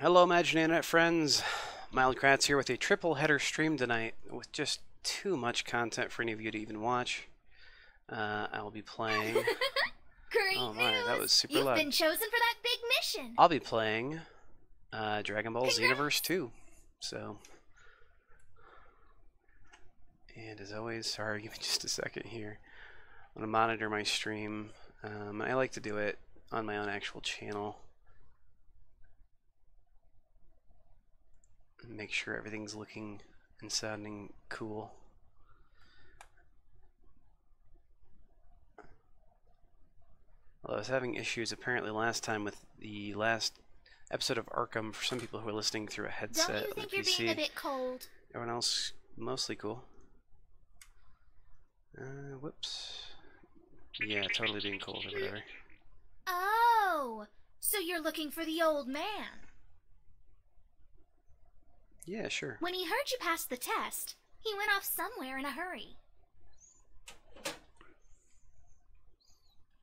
Hello, Imaginary Internet friends. Mild Kratz here with a triple header stream tonight with just too much content for any of you to even watch. I'll be playing. Great Oh my, news! that was super You've loud. been chosen for that big mission. I'll be playing Dragon Ball Xenoverse 2. So, and as always, sorry, give me just a second here. I'm gonna monitor my stream. I like to do it on my own actual channel. Make sure everything's looking and sounding cool. Although I was having issues apparently last time with the last episode of Arkham for some people who are listening through a headset. Don't you think you're PC. being a bit cold? Everyone else mostly cool. Whoops. Yeah, totally being cold or whatever. Oh, so you're looking for the old man. Yeah, sure. When he heard you passed the test, he went off somewhere in a hurry.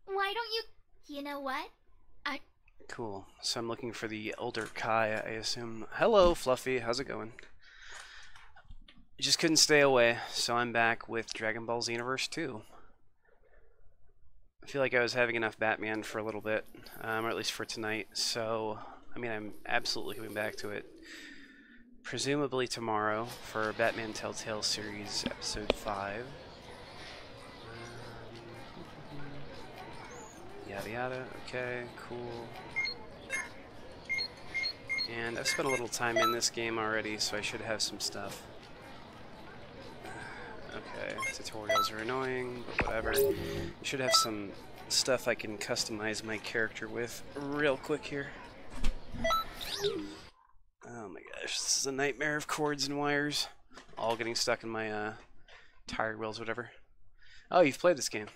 Why don't you... You know what? Cool. So I'm looking for the older Kai, I assume. Hello, Fluffy. How's it going? I just couldn't stay away, so I'm back with Dragon Ball Xenoverse 2. I feel like I was having enough Batman for a little bit, or at least for tonight, so, I mean, I'm absolutely coming back to it. Presumably tomorrow for Batman Telltale Series Episode 5. Yada yada, okay, cool. And I've spent a little time in this game already, so I should have some stuff. Okay, tutorials are annoying, but whatever. I should have some stuff I can customize my character with real quick here. Oh my gosh, this is a nightmare of cords and wires. All getting stuck in my tire wheels, whatever. Oh, you've played this game.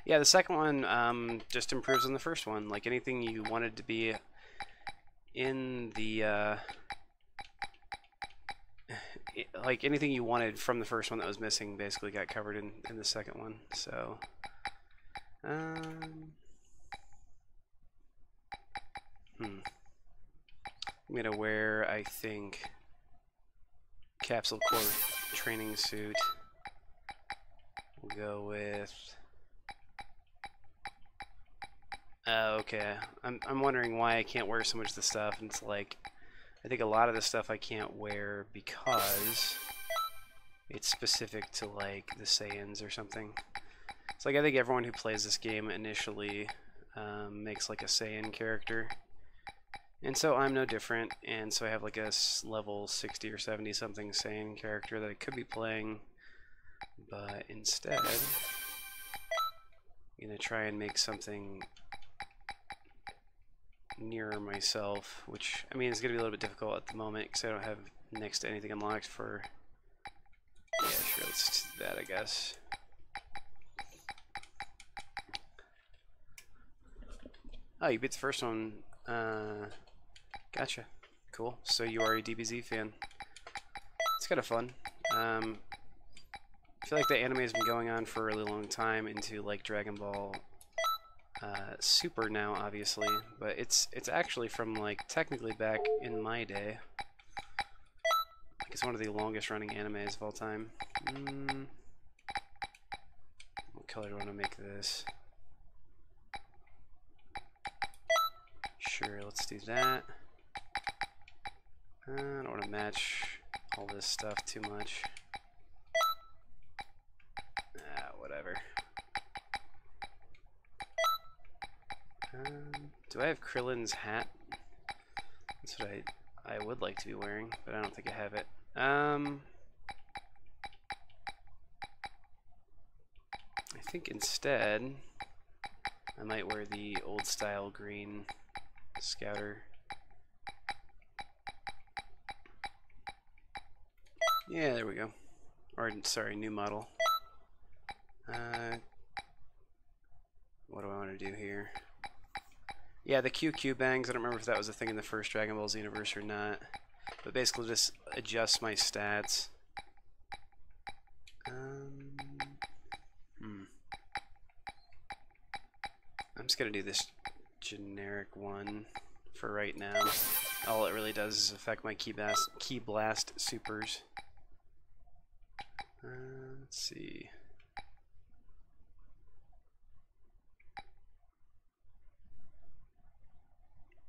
Yeah, the second one just improves on the first one. Like anything you wanted to be in the like anything you wanted from the first one that was missing basically got covered in the second one. So I'm gonna wear, I think, capsule core training suit. We'll go with okay. I'm wondering why I can't wear so much of the stuff, and it's like I think a lot of the stuff I can't wear because it's specific to like the Saiyans or something. It's like I think everyone who plays this game initially makes like a Saiyan character, and so I'm no different. And so I have like a level 60 or 70 something Saiyan character that I could be playing, but instead I'm gonna try and make something nearer myself, which I mean is gonna be a little bit difficult at the moment because I don't have next to anything unlocked for. Yeah, sure, let's do that, I guess. Oh, you beat the first one. Gotcha. Cool. So you are a DBZ fan. It's kind of fun. I feel like the anime has been going on for a really long time into like Dragon Ball Super now, obviously, but it's actually from like technically back in my day. Like it's one of the longest running animes of all time. What color do I want to make this? Sure, let's do that. I don't want to match all this stuff too much. Whatever. Do I have Krillin's hat? That's what I would like to be wearing, but I don't think I have it. I think instead I might wear the old style green Scouter. Yeah, there we go. Or sorry, new model. What do I want to do here? Yeah, the QQ bangs, I don't remember if that was a thing in the first Dragon Ball Xenoverse or not. But basically just adjust my stats. I'm just gonna do this generic one for right now. All it really does is affect my Ki Blast supers. Let's see.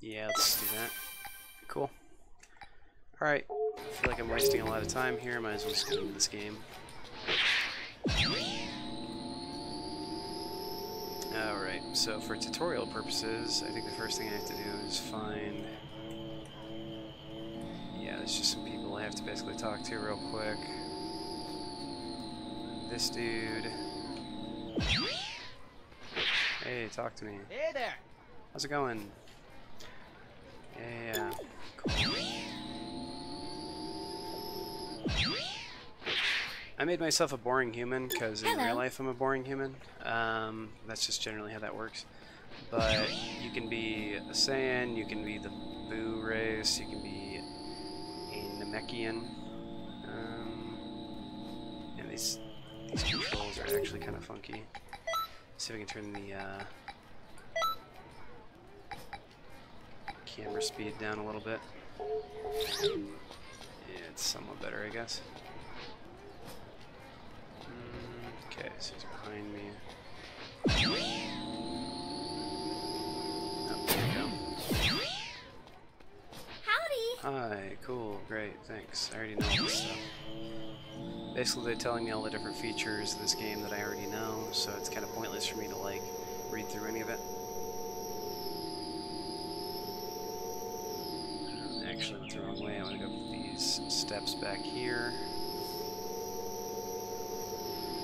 Yeah, let's do that. Cool. Alright, I feel like I'm wasting a lot of time here. Might as well just get into this game. Alright, so for tutorial purposes, I think the first thing I have to do is find... Yeah, there's just some people I have to basically talk to real quick. This dude... Hey, talk to me. Hey there! How's it going? Yeah, cool. I made myself a boring human because in real life I'm a boring human. That's just generally how that works. But you can be a Saiyan, you can be the Boo race, you can be a Namekian. And these controls are actually kind of funky. See if I can turn the camera speed down a little bit. Yeah, it's somewhat better, I guess. Okay, so he's behind me. Oh, there we go. Howdy! Hi, cool, great, thanks. I already know all this stuff. Basically, they're telling me all the different features of this game that I already know, so it's kind of pointless for me to, like, read through any of it. Actually, I went the wrong way. I want to go up these steps back here.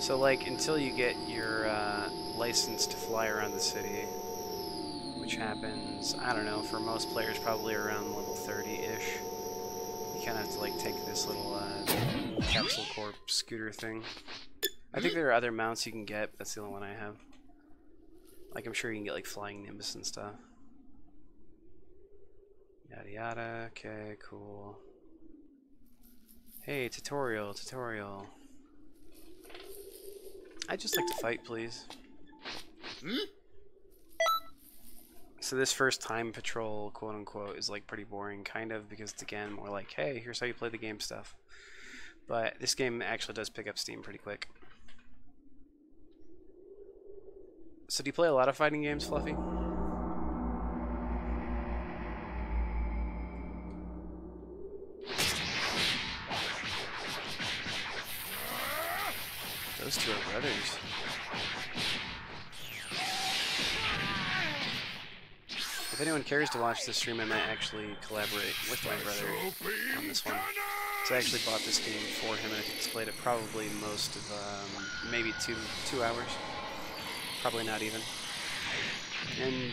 So, like, until you get your license to fly around the city, which happens, I don't know, for most players probably around level 30-ish, you kind of have to, like, take this little Capsule Corp scooter thing. I think there are other mounts you can get, but that's the only one I have. Like, I'm sure you can get, like, Flying Nimbus and stuff. Yada yada, okay, cool. Hey, tutorial. I'd just like to fight, please. So this first time patrol, quote unquote, is like pretty boring, kind of, because it's again more like, hey, here's how you play the game stuff. But this game actually does pick up steam pretty quick. So do you play a lot of fighting games, Fluffy? Those two are brothers. If anyone cares to watch this stream, I might actually collaborate with my brother on this one. So I actually bought this game for him, and I think he's played it probably most of, maybe two hours. Probably not even. And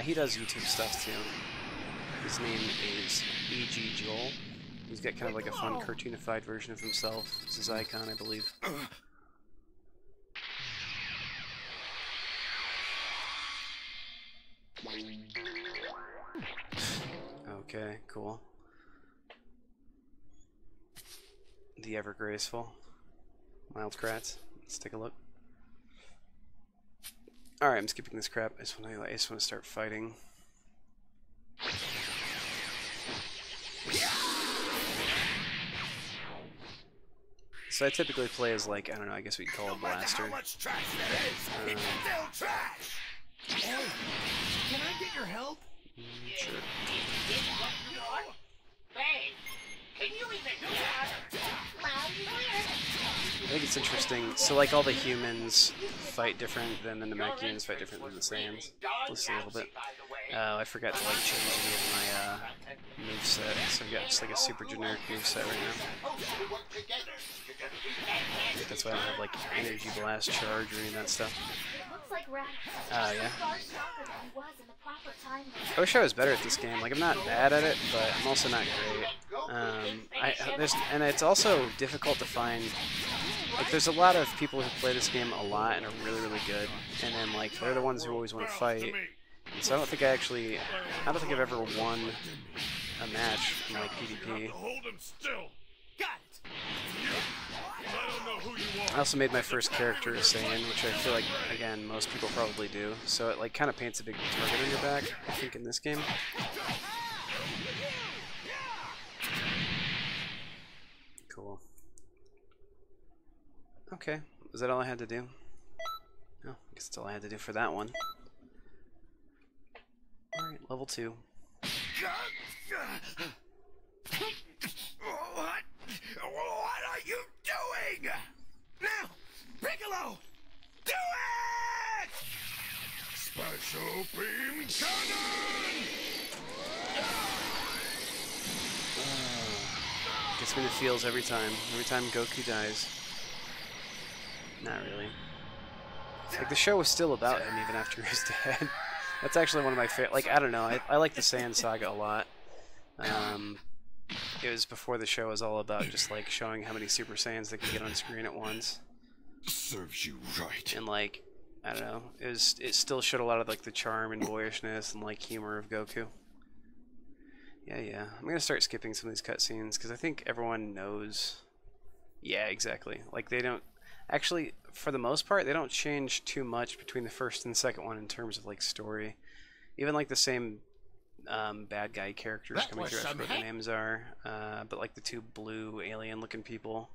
he does YouTube stuff too. His name is E.G. Joel. He's got kind of like a fun cartoonified version of himself. It's his icon, I believe. Okay, cool. The ever graceful Mild Kratz. Let's take a look. Alright, I'm skipping this crap. I just want to start fighting. So I typically play as, like, I don't know, I guess we'd call it a blaster. Can I get your help? Sure. I think it's interesting. So, like, all the humans fight different than the Namekians fight different than the Saiyans. Just a little bit. I forgot to, like, change any of my moveset, so I've got just, like, a super generic moveset right now. I think that's why I don't have, like, Energy Blast Charge or any of that stuff. Yeah. I wish I was better at this game. Like, I'm not bad at it, but I'm also not great. And it's also difficult to find. Like, there's a lot of people who play this game a lot and are really, really good, and then, like, they're the ones who always want to fight. And so I don't think I've ever won a match in, like, PvP. Hold him still. Got it. I don't know who you are. I also made my first character a Saiyan, which I feel like, again, most people probably do. So it like kind of paints a big target on your back, I think, in this game. Cool. Okay, was that all I had to do? No, I guess that's all I had to do for that one. Alright, level 2. What are you doing? Now, Piccolo, do it! Special beam cannon! Gets me the feels every time. Every time Goku dies. Not really. Like, the show was still about him even after he's dead. That's actually one of my favorite. Like, I don't know. I like the Saiyan saga a lot. It was before the show was all about just like showing how many Super Saiyans they could get on screen at once. Serves you right. And like, I don't know. It still showed a lot of like the charm and boyishness and like humor of Goku. Yeah. I'm gonna start skipping some of these cutscenes because I think everyone knows. Yeah, exactly. Like they don't. Actually, for the most part, they don't change too much between the first and second one in terms of like story. Even like the same bad guy characters coming through, I forget what their names are, but like the two blue alien-looking people.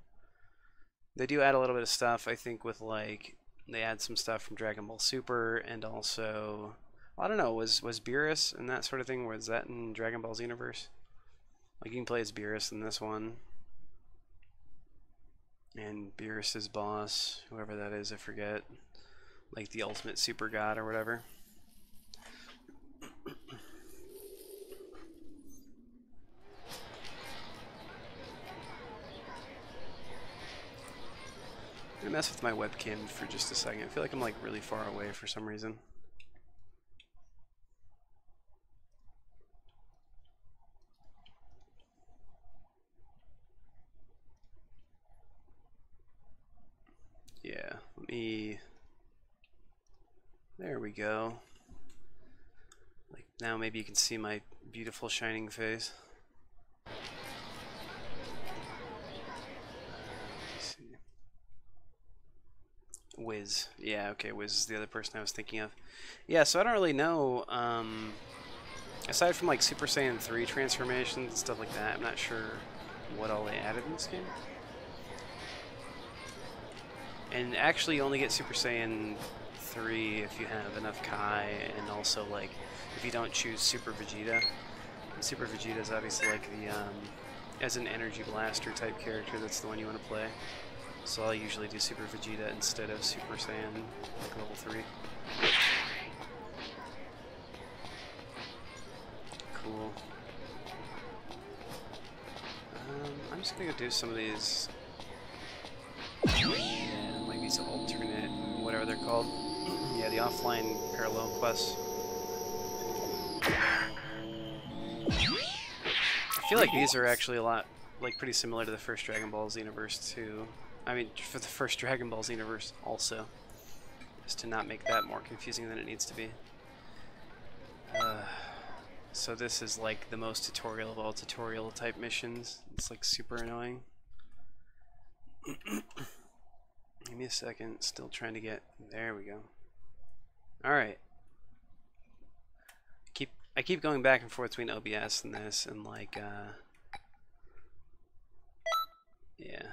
They do add a little bit of stuff, I think, with like they add some stuff from Dragon Ball Super, and also I don't know, was Beerus and that sort of thing? Was that in Dragon Ball Xenoverse? Like you can play as Beerus in this one. And Beerus's boss, whoever that is, I forget. Like the ultimate super god or whatever. I'm gonna mess with my webcam for just a second. I feel like I'm like really far away for some reason. Yeah, let me... There we go. Like, now maybe you can see my beautiful shining face. Let's see. Wiz. Yeah, okay, Wiz is the other person I was thinking of. Yeah, so I don't really know, aside from like Super Saiyan 3 transformations and stuff like that, I'm not sure what all they added in this game. And actually, you only get Super Saiyan 3 if you have enough Kai, and also like if you don't choose Super Vegeta. And Super Vegeta is obviously like the as an energy blaster type character. That's the one you want to play. So I'll usually do Super Vegeta instead of Super Saiyan, like level 3. Cool. I'm just gonna go do some of these. These alternate, whatever they're called. Yeah, the offline parallel quests. I feel like these are actually a lot, like, pretty similar to the first Dragon Ball Xenoverse too. I mean, for the first Dragon Ball Xenoverse also. Just to not make that more confusing than it needs to be. So this is like the most tutorial of all tutorial type missions. It's like super annoying. Give me a second, still trying to get, there we go. Alright. I keep going back and forth between OBS and this, and like, yeah. Yeah,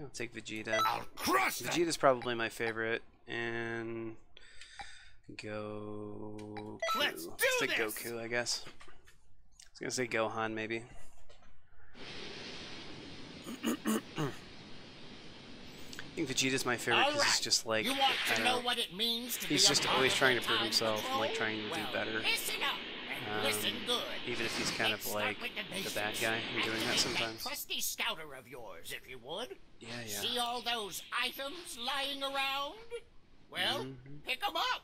I'll take Vegeta. Vegeta's probably my favorite, and Goku. Let's take Goku, I guess. I was gonna say Gohan, maybe. I think Vegeta's my favorite because he's just like, I don't know, he's just always trying to prove himself and like trying to do better. Even if he's kind of like the bad guy in doing that sometimes. Trusty scouter of yours, if you would. Yeah. See all those items lying around? Well, pick them up.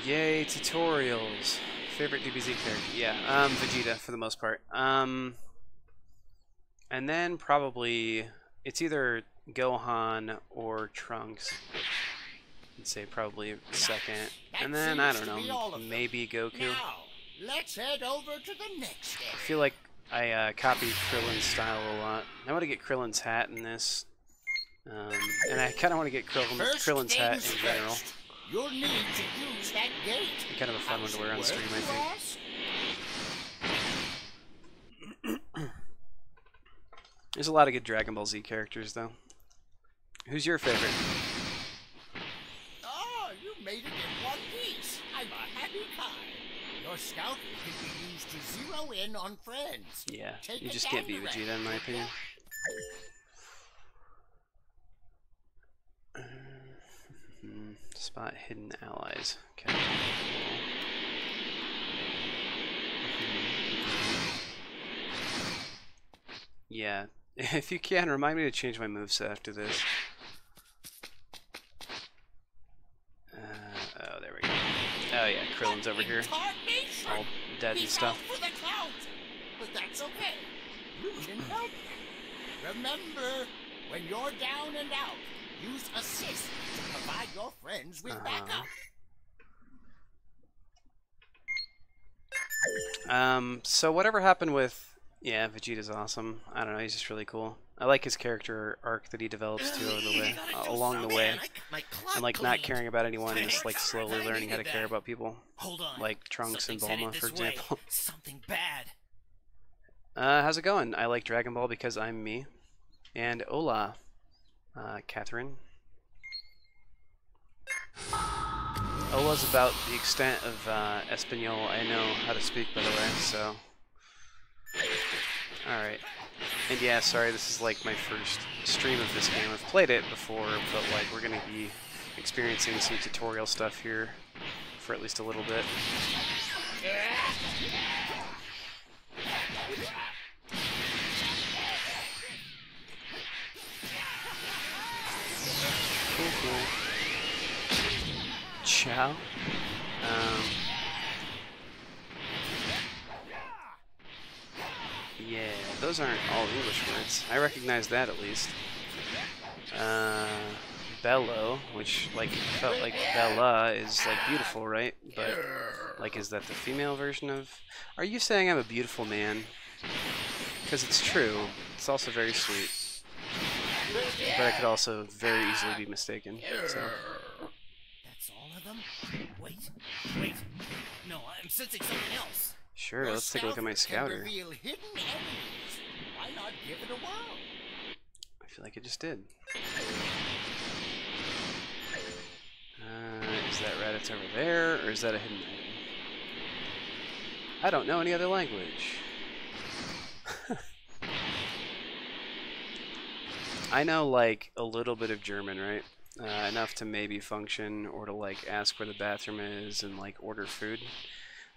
Yay, tutorials. Favorite DBZ character? Yeah, Vegeta for the most part. And then probably it's either Gohan or Trunks. I'd say probably second. And then, I don't know, maybe Goku. Now, let's head over to the next I area. feel like I copied Krillin's style a lot. I want to get Krillin's hat in this. And I kind of want to get Krillin's hat in general. You'll need to use that gate. It's kind of a fun one to wear on stream, I think. There's a lot of good Dragon Ball Z characters, though. Who's your favorite? Oh, you made it in one piece. I'm a happy guy. Your scouter can be used to zero in on friends. Yeah, Take you it just down can't beat the Vegeta, in my opinion. Spot hidden allies. Okay. Yeah, if you can, remind me to change my moveset after this. Oh, there we go. Oh yeah, Krillin's over here, all dead and stuff. For the clout, but that's okay. You can help. Remember, when you're down and out, use assist to provide your friends with backup. So whatever happened with... Yeah, Vegeta's awesome. I don't know, he's just really cool. I like his character arc that he develops too along the way. And like not caring about anyone, just like slowly learning how to care about people. Hold on. Like Trunks and Bulma, for example. Something bad. How's it going? I like Dragon Ball because I'm me. And hola, Catherine. Hola's about the extent of Espanol I know how to speak, by the way, so... Alright. And yeah, sorry, this is like my first stream of this game. I've played it before, but like we're gonna be experiencing some tutorial stuff here for at least a little bit. Cool, cool. Ciao. Yeah, those aren't all English words. I recognize that at least. Bello, which like felt like Bella is like beautiful, right? But like, is that the female version of? Are you saying I'm a beautiful man? Because it's true. It's also very sweet. But I could also very easily be mistaken. So. That's all of them? Wait. No, I'm sensing something else. Sure, let's take a look at my scouter. Reveal hidden enemies. Why not give it a whirl? I feel like it just did. Is that Raditz over there, or is that a hidden item? I don't know any other language. I know, like, a little bit of German, right? Enough to maybe function, or to, like, ask where the bathroom is and, like, order food.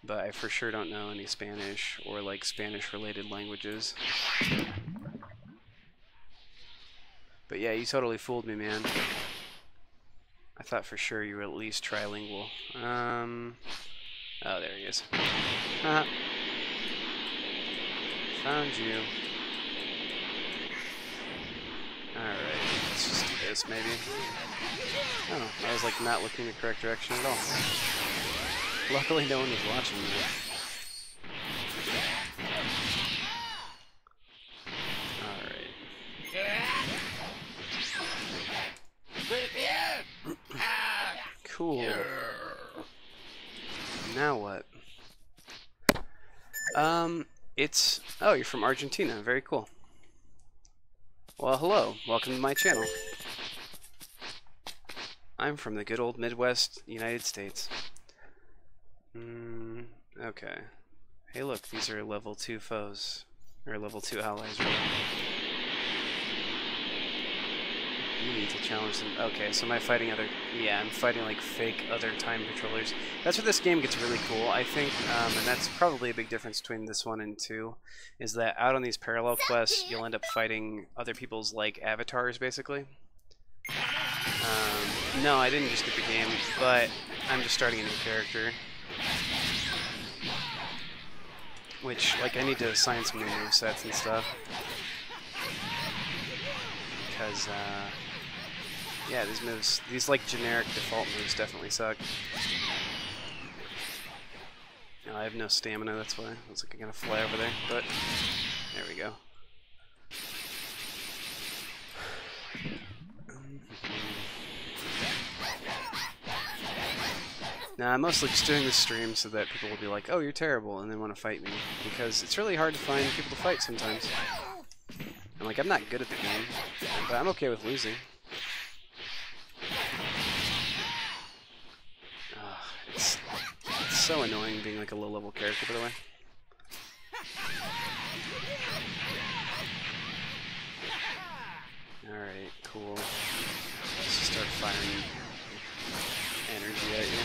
But I for sure don't know any Spanish, or, like, Spanish-related languages. But yeah, you totally fooled me, man. I thought for sure you were at least trilingual. Oh, there he is. Found you. Alright, let's just do this, maybe. Oh, I was, like, not looking the correct direction at all. Luckily, no one was watching me. Cool. Now what? It's... Oh, you're from Argentina. Very cool. Well, hello. Welcome to my channel. I'm from the good old Midwest, United States. Okay. Hey, look. These are level 2 foes. Or level 2 allies, really. You need to challenge them. Okay, so am I fighting other... Yeah, I'm fighting, like, fake other time patrollers. That's where this game gets really cool, I think, and that's probably a big difference between this one and 2, is that out on these parallel quests, you'll end up fighting other people's, like, avatars, basically. No, I didn't just get the game, but I'm just starting a new character. Which, like, I need to assign some new movesets and stuff. Because, Yeah, these moves, these like generic default moves definitely suck. No, I have no stamina, that's why. I was like, I'm gonna fly over there, but there we go. Now, I'm mostly just doing this stream so that people will be like, oh, you're terrible, and then want to fight me. Because it's really hard to find people to fight sometimes. And, like, I'm not good at the game, but I'm okay with losing. It's so annoying being, like, a low-level character, by the way. Alright, cool. Let's just start firing energy at you.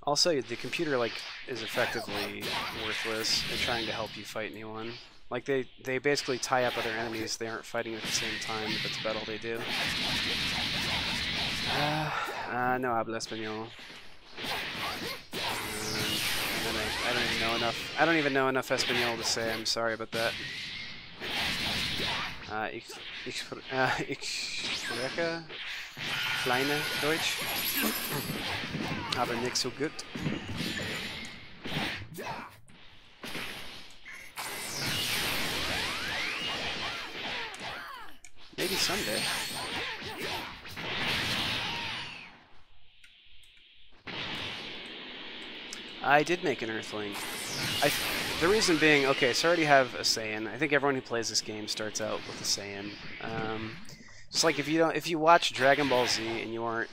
Also, the computer, like, is effectively worthless at trying to help you fight anyone. Like, they basically tie up other enemies they aren't fighting at the same time, but that's about all they do. No habla español. And then I don't even know enough. I don't even know enough Espanol to say I'm sorry about that. Ich spreche kleine Deutsch, aber nicht so gut. Maybe someday. I did make an Earthling. The reason being, okay, so I already have a Saiyan. I think everyone who plays this game starts out with a Saiyan. Just like if you watch Dragon Ball Z and you aren't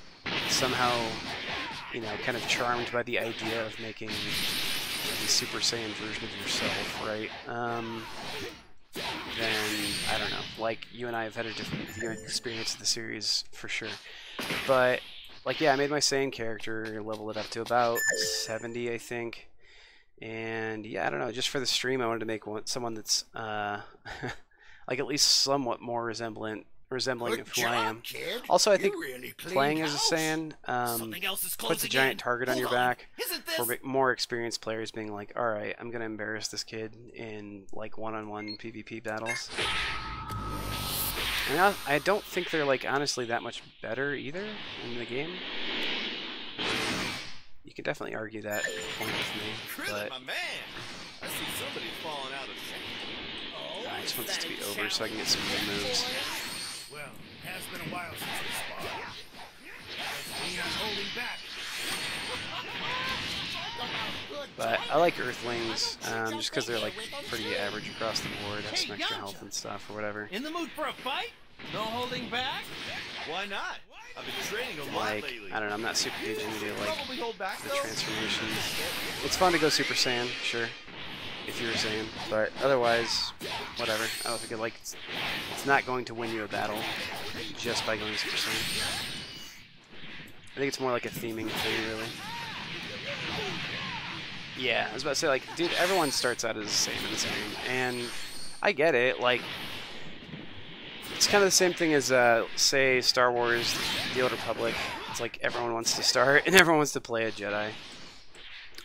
somehow, you know, kind of charmed by the idea of making the Super Saiyan version of yourself, right? Then I don't know. Like, you and I have had a different viewing experience of the series for sure, but. Like, yeah, I made my Saiyan character, leveled it up to about 70, I think. And, yeah, I don't know, just for the stream, I wanted to make someone that's, like, at least somewhat more resembling of who I am. Kid. Also, I think really playing as a Saiyan puts a giant target on your back for more experienced players being like, alright, I'm going to embarrass this kid in, like, one-on-one PvP battles. And I don't think they're, like, honestly that much better either in the game. You can definitely argue that point with me, but my man. I see somebody falling out of shape. I just want this to be over so I can get some good moves. Well, it has been a while since we sparred. Doesn't mean I'm holding back. But I like Earthlings, just because they're like pretty average across the board, have some extra health and stuff or whatever. In the mood for a fight? No holding back? Why not? I've been training a lot Like, lately. I don't know, I'm not super huge into like Probably hold back the though. transformations. It's fun to go Super Saiyan, sure, if you're a Saiyan, but otherwise, whatever. I don't think it's not going to win you a battle just by going Super Saiyan. I think it's more like a theming thing, really. Yeah, I was about to say, like, dude, everyone starts out as a Saiyan in this game, and I get it, like, it's kind of the same thing as, say, Star Wars, The Old Republic. It's like everyone wants to start, and everyone wants to play a Jedi.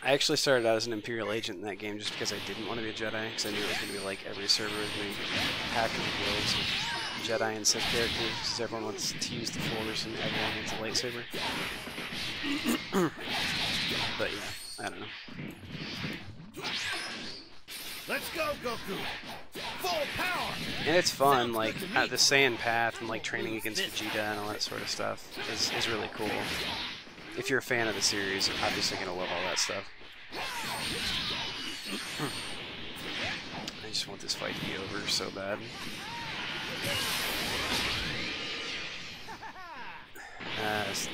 I actually started out as an Imperial agent in that game just because I didn't want to be a Jedi, because I knew it was going to be like every server was going to be packed with guilds with Jedi and Sith characters, because everyone wants to use the Force and everyone wants a lightsaber. But yeah, I don't know. Let's go, Goku! Full power! And it's fun, like, the Saiyan path and, like, training against Vegeta and all that sort of stuff is really cool. If you're a fan of the series, you're obviously going to love all that stuff. I just want this fight to be over so bad.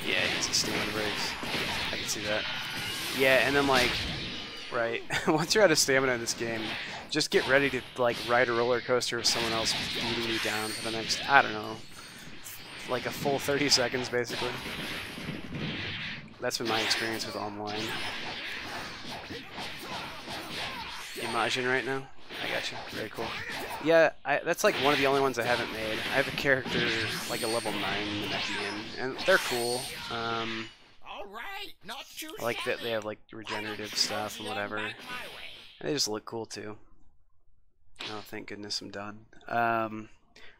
Yeah, he's stealing breaks. I can see that. Yeah, and then, like, right, once you're out of stamina in this game, just get ready to, like, ride a roller coaster with someone else beating you down for the next, I don't know, like a full 30 seconds, basically. That's been my experience with online. Imagine right now? I gotcha. Very cool. Yeah, that's like one of the only ones I haven't made. I have a character, like a level 9 Namekian, and they're cool. I like that they have like regenerative stuff and whatever. And they just look cool too. Oh, thank goodness I'm done.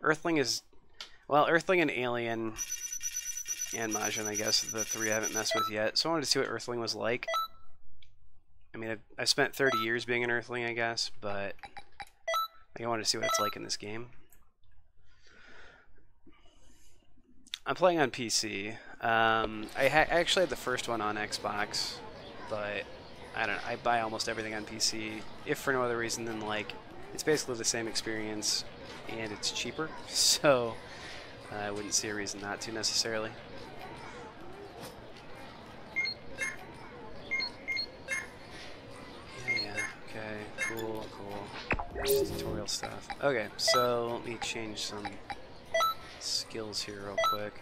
Earthling is Well, Earthling and Alien and Majin, I guess, the three I haven't messed with yet. So I wanted to see what Earthling was like. I mean, I spent 30 years being an Earthling, I guess, but I wanted to see what it's like in this game. I'm playing on PC. I actually had the first one on Xbox, but I don't know. I buy almost everything on PC, if for no other reason than, like, it's basically the same experience and it's cheaper, so I wouldn't see a reason not to necessarily. Yeah, okay, cool. There's tutorial stuff. Okay, so let me change some skills here real quick.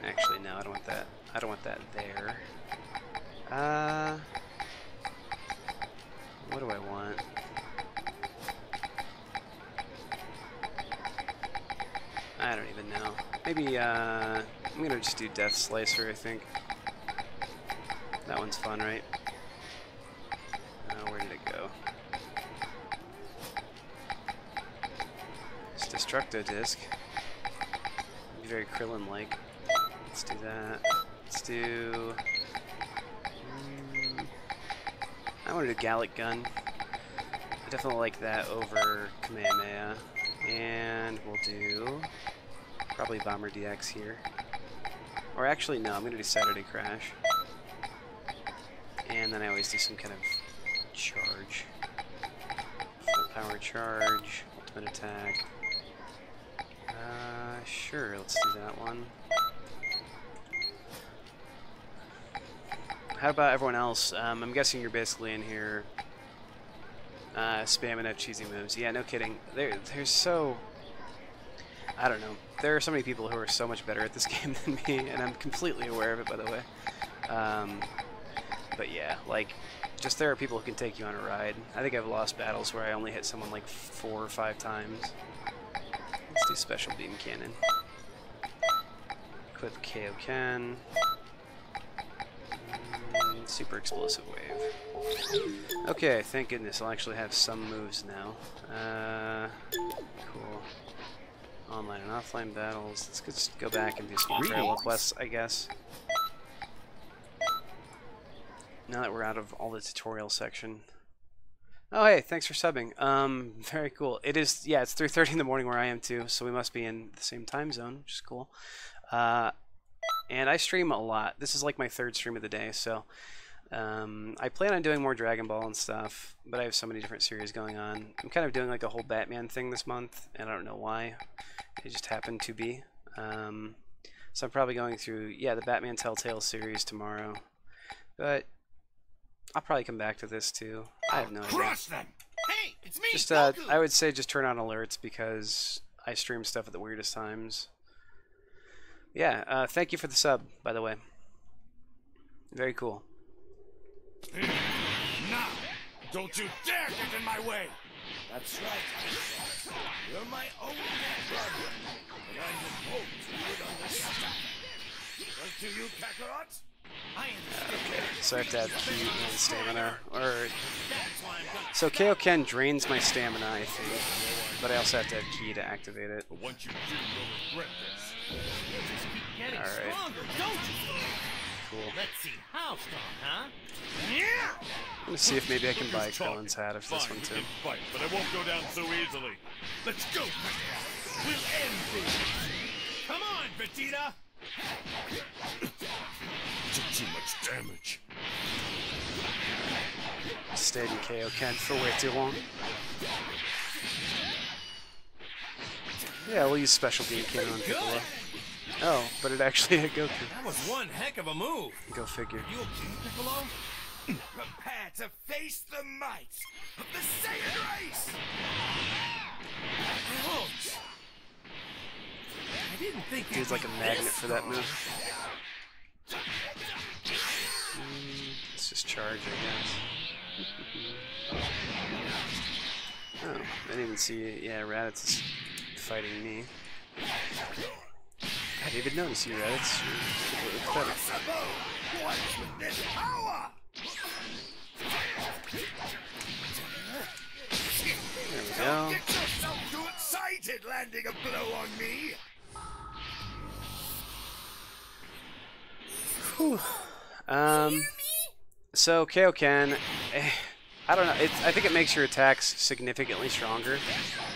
Actually, no, I don't want that. I don't want that there. What do I want? I don't even know. Maybe, I'm gonna just do Death Slicer, I think. That one's fun, right? Where did it go? It's Destructo Disc. Be very Krillin-like. Let's do that. Let's do... I want to do Gallic Gun. I definitely like that over Kamehameha. And we'll do... probably Bomber DX here. Or actually, no, I'm going to do Saturday Crash. And then I always do some kind of charge. Full power charge, ultimate attack. Sure, let's do that one. How about everyone else? I'm guessing you're basically in here spamming out cheesy moves. Yeah, no kidding. There's so... I don't know. There are so many people who are so much better at this game than me, and I'm completely aware of it, by the way. But yeah, like, just there are people who can take you on a ride. I think I've lost battles where I only hit someone like 4 or 5 times. Let's do Special Beam Cannon. Equip Kaioken. Super Explosive Wave. Okay, thank goodness I'll actually have some moves now. Cool. Online and offline battles. Let's just go back and do some parallel quests, I guess. Now that we're out of all the tutorial section. Oh, hey, thanks for subbing. Very cool. It is, yeah, it's 3:30 in the morning where I am too, so we must be in the same time zone, which is cool. And I stream a lot. This is like my 3rd stream of the day, so I plan on doing more Dragon Ball and stuff, but I have so many different series going on. I'm kind of doing like a whole Batman thing this month, and I don't know why. It just happened to be. So I'm probably going through, yeah, the Batman Telltale series tomorrow. But I'll probably come back to this too. I have no idea. Crush them! Hey, it's me, Just, Goku! I would say just turn on alerts because I stream stuff at the weirdest times. Yeah, thank you for the sub, by the way. Very cool. Now, don't you dare get in my way! That's right. You're my only brother, and I had hoped you would understand. What do you, Kakarot? Okay, so I have to have ki and stamina, or... So Kaioken drains my stamina, I think, but I also have to have ki to activate it. But once you do, you'll regret this. Alright. Cool. Let's see how strong, huh? I'm gonna see if maybe I can buy Krillin's hat after this one too. Fine, we can fight, but I won't go down so easily. Let's go! We'll end this! Come on, Vegeta! Took too much damage. Stayed in Kaioken for way too long. Yeah, we'll use Special Beam Cannon on Piccolo. Oh, but it actually hit Goku. That was one heck of a move. Go figure. You okay, Piccolo? Prepare to face the might of the Saiyan race! Ouch! I didn't think Dude's like a magnet for that move. Let's just charge, I guess. Oh, I didn't even see. Yeah, Raditz is fighting me. I didn't even notice you, Raditz. You're pathetic. What's with this power? landing a blow on me? So Kaioken, I don't know. I think it makes your attacks significantly stronger,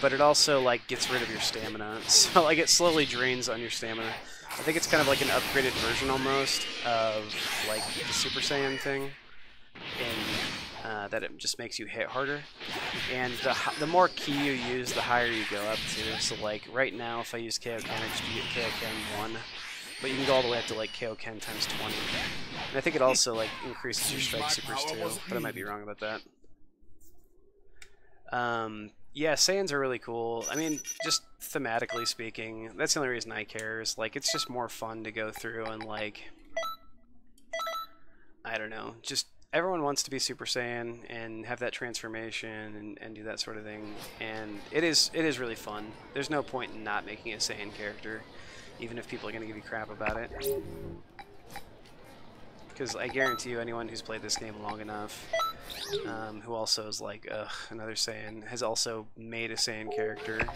but it also like gets rid of your stamina. So like it slowly drains on your stamina. I think it's kind of like an upgraded version almost of like the Super Saiyan thing, in that it just makes you hit harder. And the more ki you use, the higher you go up to. So like right now, if I use Kaioken, I just get Kaioken 1. But you can go all the way up to like Kaioken times 20. And I think it also like increases your strike supers too, but I might be wrong about that. Yeah, Saiyans are really cool. I mean, just thematically speaking, that's the only reason I care, is like it's just more fun to go through and like, I don't know, just everyone wants to be Super Saiyan and have that transformation and do that sort of thing, and it is really fun. There's no point in not making a Saiyan character, even if people are going to give you crap about it. Because I guarantee you, anyone who's played this game long enough, who also is like, ugh, another Saiyan, has also made a Saiyan character.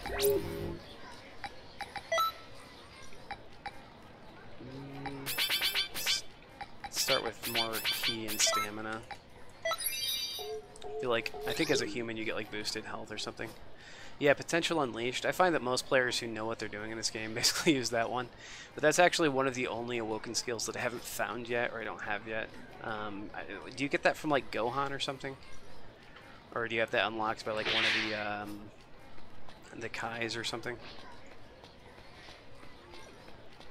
Let's start with more ki and stamina. I think as a human you get like boosted health or something. Yeah, Potential Unleashed. I find that most players who know what they're doing in this game basically use that one. But that's actually one of the only awoken skills that I haven't found yet, or I don't have yet. Do you get that from like Gohan or something? Or do you have that unlocked by like one of the Kais or something?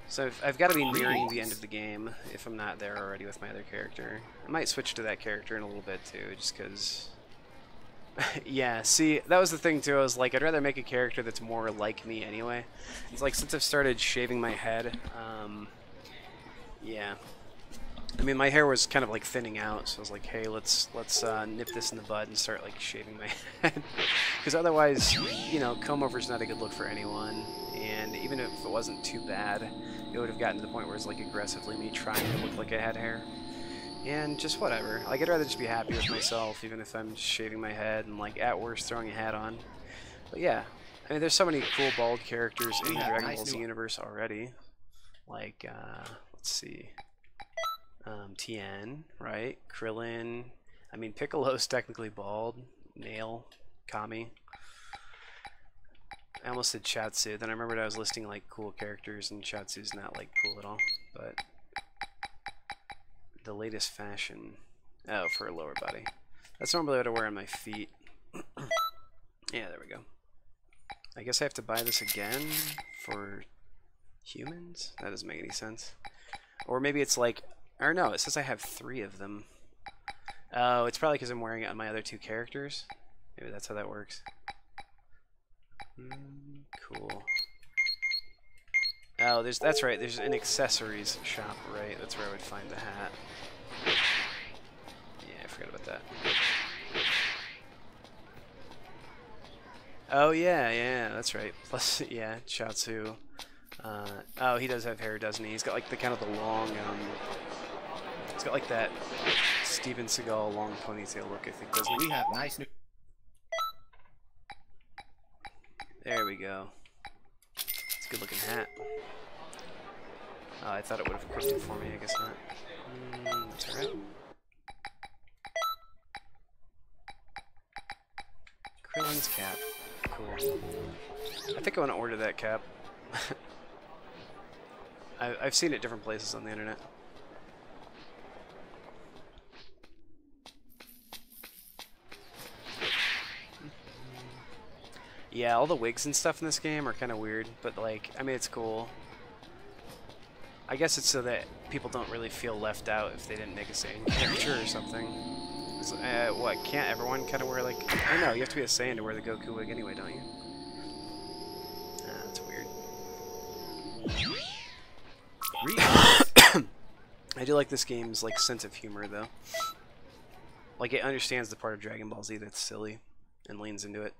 So I've got to be nearing the end of the game if I'm not there already with my other character. I might switch to that character in a little bit too, just because... Yeah, see, that was the thing too. I was like, I'd rather make a character that's more like me anyway. It's like, since I've started shaving my head, yeah. I mean, my hair was kind of like thinning out, so I was like, hey, let's nip this in the bud and start like shaving my head. Because otherwise, you know, comb-over's not a good look for anyone. And even if it wasn't too bad, it would have gotten to the point where it's like aggressively me trying to look like I had hair. And just whatever. Like, I'd rather just be happy with myself, even if I'm just shaving my head and, like, at worst throwing a hat on. But yeah, I mean, there's so many cool bald characters in Dragon Ball Xenoverse already. Like, let's see. Tien, right? Krillin. I mean, Piccolo's technically bald. Nail. Kami. I almost said Chatsu. Then I remembered I was listing, like, cool characters, and Chatsu's not, like, cool at all. But... the latest fashion. Oh, for a lower body. That's normally what I wear on my feet. Yeah, there we go. I guess I have to buy this again for humans? That doesn't make any sense. Or maybe it's like... or no, it says I have 3 of them. Oh, it's probably because I'm wearing it on my other 2 characters. Maybe that's how that works. Cool. Oh, that's right, there's an accessories shop, right? That's where I would find the hat. Yeah, I forgot about that. Oh, yeah, that's right. Plus, yeah, Chatsu. Oh, he does have hair, doesn't he? He's got like the kind of the long, he's got like that Steven Seagal long ponytail look, I think, doesn't he? We have nice new... There we go. It's a good looking hat. I thought it would have equipped it for me, I guess not. That's alright. Krillin's cap. Cool. I think I want to order that cap. I've seen it different places on the internet. Yeah, all the wigs and stuff in this game are kind of weird, but like, I mean, it's cool. I guess it's so that people don't really feel left out if they didn't make a Saiyan character or something. What, can't everyone kind of wear, like... I know, you have to be a Saiyan to wear the Goku wig anyway, don't you? That's weird. I do like this game's, like, sense of humor, though. Like, it understands the part of Dragon Ball Z that's silly and leans into it.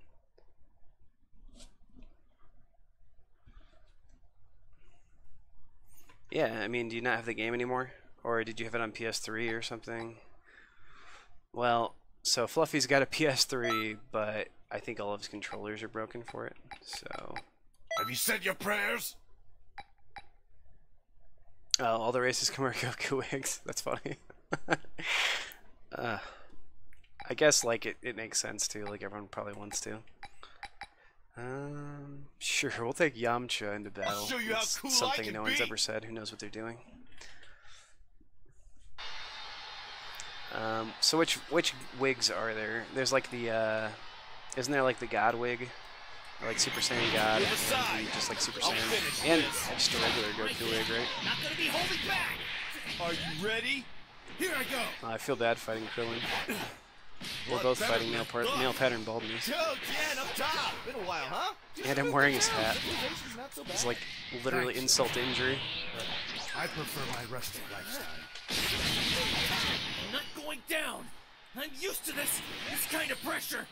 Yeah, I mean, do you not have the game anymore? Or did you have it on PS3 or something? Well, so Fluffy's got a PS3, but I think all of his controllers are broken for it. So, Have you said your prayers? All the races can wear Goku wigs. That's funny. I guess like it makes sense too. Like everyone probably wants to. Sure, we'll take Yamcha into battle. I'll show you how It's cool I something can no one's be. ever said. Who knows what they're doing? So which wigs are there? There's like the isn't there like the God wig? Or like Super Saiyan God, and the just like Super Saiyan, and just a regular Goku wig, right? Not gonna be holding back. Are you ready? Here I go. I feel bad fighting Krillin. We're both fighting male pattern baldness. Yo, Jan, up top. Been a while, huh? And I'm wearing his hat. Not so bad. It's like literally insult to injury. I prefer my rustic lifestyle. I'm not going down. I'm used to this kind of pressure.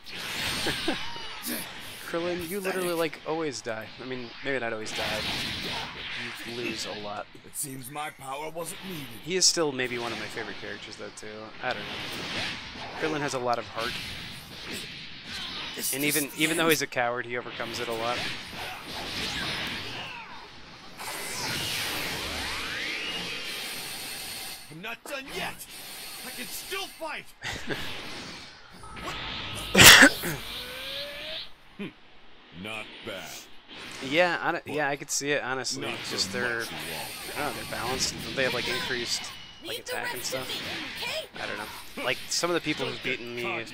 Krillin, you literally like always die. I mean, maybe not always die. You lose a lot. It seems my power wasn't needed. He is still maybe one of my favorite characters though too. I don't know. Krillin has a lot of heart. And even though he's a coward, he overcomes it a lot. I'm not done yet. I can still fight. Not bad. Yeah, I could see it honestly. Not Just so they're, much I don't know, they're balanced. They have like increased like attack and stuff. I don't know. Like some of the people who've beaten me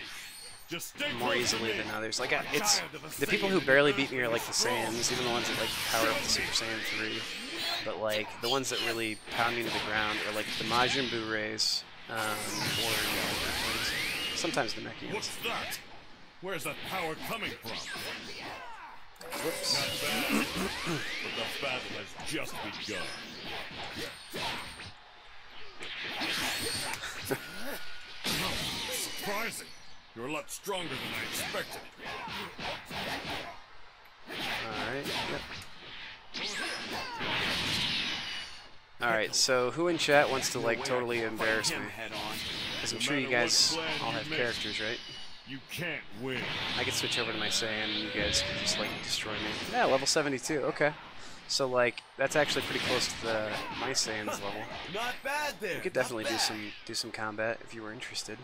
Just stay more close to easily me. than others. Like it's the people who barely beat me are like the Saiyans, even the ones that like power up to Super Saiyan 3. But like the ones that really pound me to the ground are like the Majin Buu race, or sometimes the Mechians. What's that? Where's that power coming from? Whoops. Not bad. But the battle has just begun. Surprising. You're a lot stronger than I expected. Alright, yep. Alright, so who in chat wants to like totally embarrass me? Because I'm sure you guys all have characters, right? You can't win. I could switch over to my Saiyan and you guys could just like destroy me. Yeah, level 72, okay. So like, that's actually pretty close to my Saiyan's level. Not bad there. We could definitely do some combat if you were interested.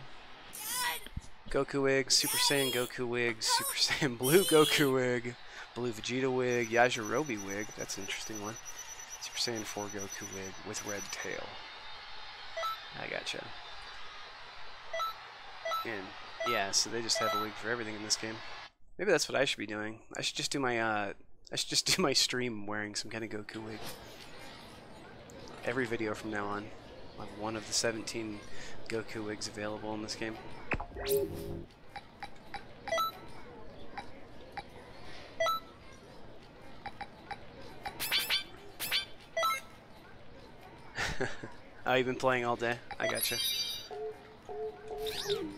Goku wig, Super Saiyan Goku wig, Super Saiyan Blue Goku wig, Blue Vegeta wig, Yajirobe wig, that's an interesting one. Super Saiyan 4 Goku wig with red tail. I gotcha. And yeah, so they just have a wig for everything in this game. Maybe that's what I should be doing. I should just do my stream wearing some kind of Goku wig. Every video from now on. I'll have one of the 17 Goku wigs available in this game. Oh, you've been playing all day? I gotcha.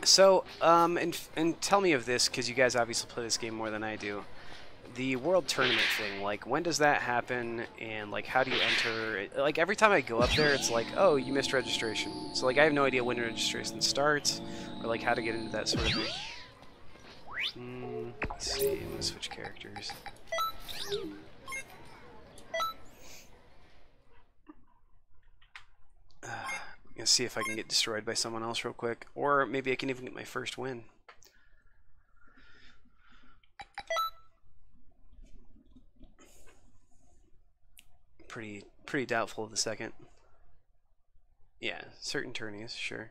So, and tell me of this, because you guys obviously play this game more than I do. The World Tournament thing, like, when does that happen, and, like, how do you enter? Like, every time I go up there, it's like, oh, you missed registration. So, like, I have no idea when registration starts, or, like, how to get into that sort of thing. Let's see, I'm gonna switch characters. I'm gonna see if I can get destroyed by someone else real quick, or maybe I can even get my first win. Pretty doubtful of the second. Yeah, certain tourneys, sure.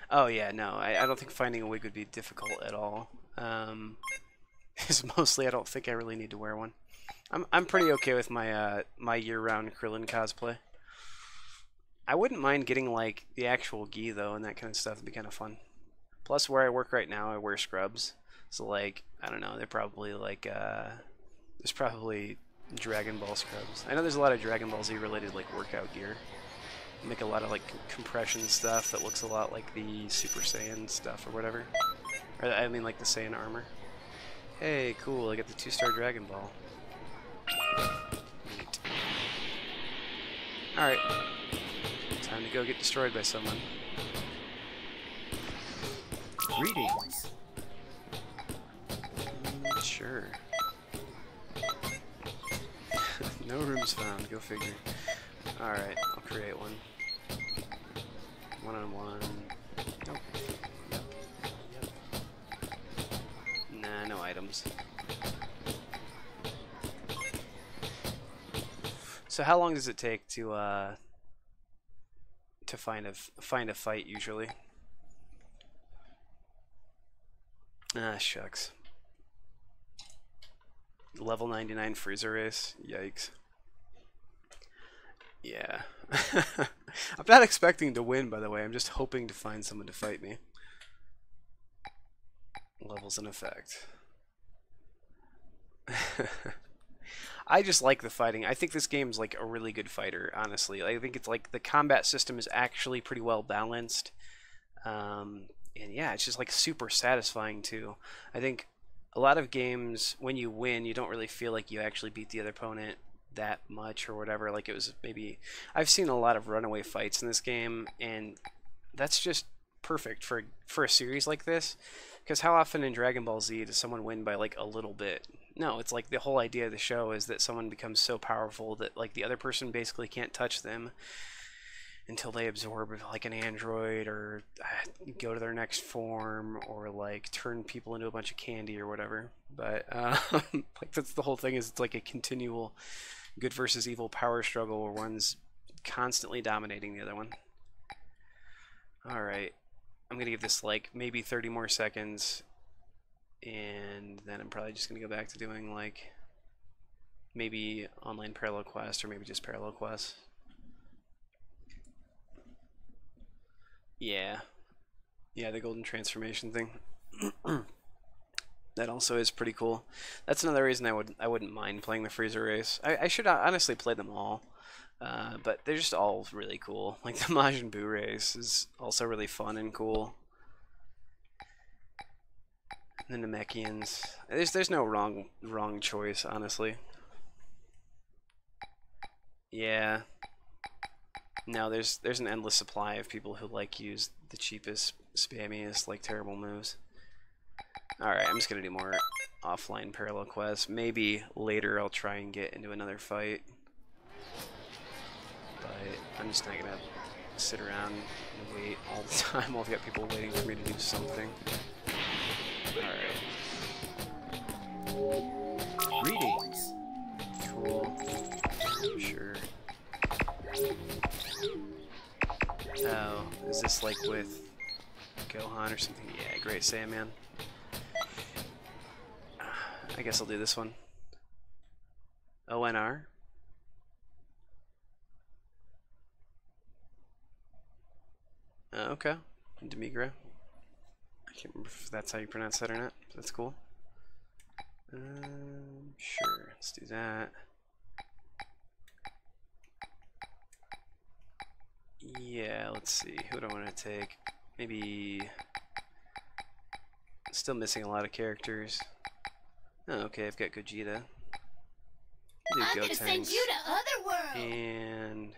Oh yeah, no, I don't think finding a wig would be difficult at all. Because mostly I don't think I really need to wear one. I'm pretty okay with my my year-round Krillin cosplay. I wouldn't mind getting like the actual gi though, and that kind of stuff. It'd be kind of fun. Plus, where I work right now, I wear scrubs. So like, I don't know, they're probably like there's probably Dragon Ball scrubs. I know there's a lot of Dragon Ball Z related like workout gear. They make a lot of like compression stuff that looks a lot like the Super Saiyan stuff or whatever. Or I mean like the Saiyan armor. Hey, cool! I got the 2-star Dragon Ball. Neat. Alright. Time to go get destroyed by someone. Greetings. Sure. No rooms found. Go figure. Alright, I'll create one. One-on-one. Nope. Yep. Nah, no items. So how long does it take to find a fight usually? Ah, shucks. Level 99 freezer race. Yikes. Yeah. I'm not expecting to win, by the way. I'm just hoping to find someone to fight me. Levels in effect. I just like the fighting. I think this game's like a really good fighter, honestly. I think it's like the combat system is actually pretty well balanced. And yeah, it's just like super satisfying too. I think a lot of games, when you win, you don't really feel like you actually beat the other opponent that much or whatever. Like it was maybe, I've seen a lot of runaway fights in this game, and that's just perfect for a series like this. Because how often in Dragon Ball Z does someone win by like a little bit? No, it's like the whole idea of the show is that someone becomes so powerful that like the other person basically can't touch them until they absorb like an android or go to their next form or like turn people into a bunch of candy or whatever. But like that's the whole thing, is it's like a continual good versus evil power struggle where one's constantly dominating the other one. Alright, I'm gonna give this like maybe 30 more seconds, and then I'm probably just gonna go back to doing like maybe online parallel quest or maybe just parallel quests. Yeah, the golden transformation thing. That also is pretty cool. That's another reason I wouldn't mind playing the freezer race. I should honestly play them all, but they're just all really cool. Like the Majin Buu race is also really fun and cool. And the Namekians. There's no wrong choice, honestly. Yeah. No, there's an endless supply of people who like use the cheapest, spammiest, like terrible moves. Alright, I'm just gonna do more offline parallel quests. Maybe later I'll try and get into another fight. But I'm just not gonna sit around and wait all the time while I've got people waiting for me to do something. Alright. Greetings. Cool. Sure. Oh, is this like with Gohan or something? Yeah, Great Saiyaman. I guess I'll do this one. ONR. Okay. Demigra. I can't remember if that's how you pronounce that or not. That's cool. Sure. Let's do that. Yeah, let's see. Who do I want to take? Maybe... Still missing a lot of characters. Oh, okay, I've got Gogeta. I'm gonna send you to Otherworld! And...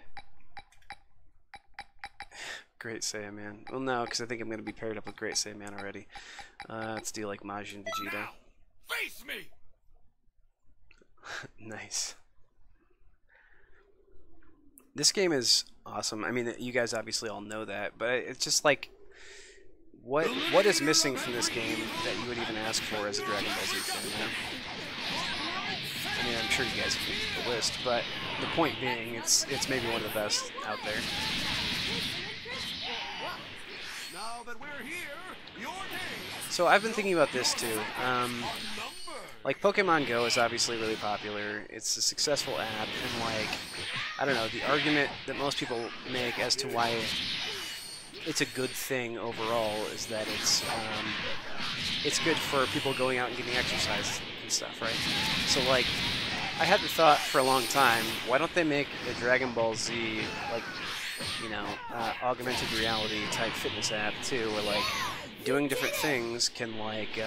Great Saiyaman. Well, no, because I think I'm going to be paired up with Great Saiyaman already. Let's do like Majin Vegeta. Now, face me! Nice. This game is awesome. I mean, you guys obviously all know that, but it's just like, what is missing from this game that you would even ask for as a Dragon Ball Z fan, you know? I mean, I'm sure you guys have made the list, but the point being, it's maybe one of the best out there. Now that we're here, your name. So I've been thinking about this too. Like Pokemon Go is obviously really popular. It's a successful app, and like, I don't know, the argument that most people make as to why it's a good thing overall is that it's good for people going out and getting exercise and stuff, right? So like, I had the thought for a long time, why don't they make a Dragon Ball Z, like, you know, augmented reality type fitness app too, where like doing different things can like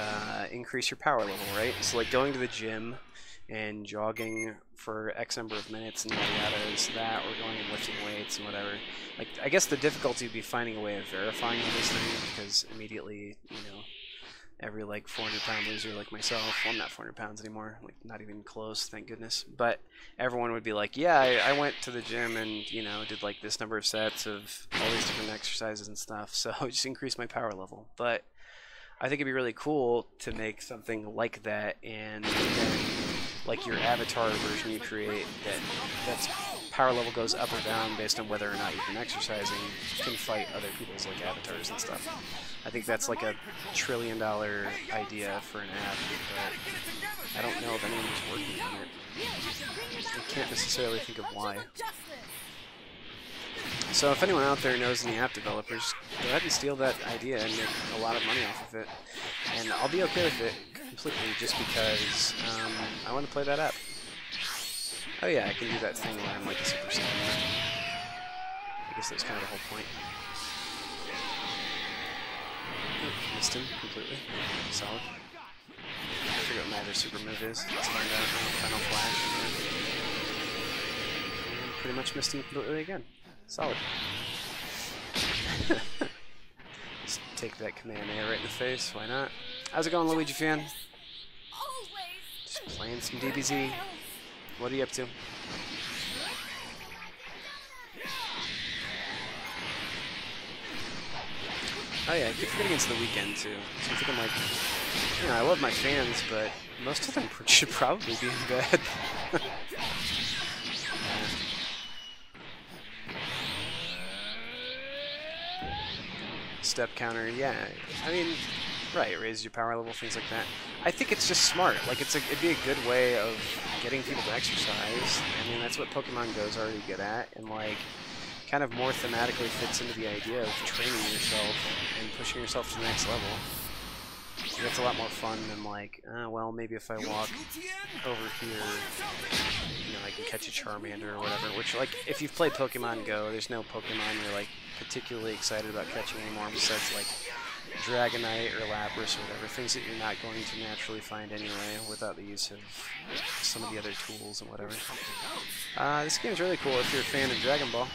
increase your power level, right? So like going to the gym and jogging for X number of minutes and yada yada is that, or going and lifting weights and whatever. Like, I guess the difficulty would be finding a way of verifying all these things, because immediately, you know, every like 400-pound loser like myself. Well, I'm not 400 pounds anymore, like not even close, thank goodness. But everyone would be like, yeah, I went to the gym and, you know, did like this number of sets of all these different exercises and stuff, so it just increased my power level. But I think it'd be really cool to make something like that, and then like your avatar version you create that's power level goes up or down based on whether or not you've been exercising, can fight other people's like avatars and stuff. I think that's like a $1 trillion idea for an app, but I don't know if anyone's working on it. I can't necessarily think of why. So if anyone out there knows any app developers, go ahead and steal that idea and make a lot of money off of it. And I'll be okay with it completely just because I want to play that app. Oh yeah, I can do that thing where I'm like a Super Saiyan. I guess that's kind of the whole point. Oh, missed him completely. Solid. I forget what my other super move is. Let's find out. Final Flash. And pretty much missed him completely again. Solid. Just take that Kamehameha right in the face. Why not? How's it going, Luigi fan? Just playing some DBZ. What are you up to? Oh yeah, I keep forgetting it's the weekend too. So I'm thinking like, you know, I love my fans, but most of them should probably be in bed. Step counter, yeah. I mean, right, it raises your power level, things like that. I think it's just smart. Like, it'd be a good way of getting people to exercise. I mean, that's what Pokemon Go's already good at, and like, kind of more thematically fits into the idea of training yourself and pushing yourself to the next level. And it's a lot more fun than like, well, maybe if I walk over here, you know, I can catch a Charmander or whatever. Which, like, if you've played Pokemon Go, there's no Pokemon you're like particularly excited about catching anymore besides like Dragonite or Lapras or whatever, things that you're not going to naturally find anyway without the use of some of the other tools and whatever. This game's really cool if you're a fan of Dragon Ball.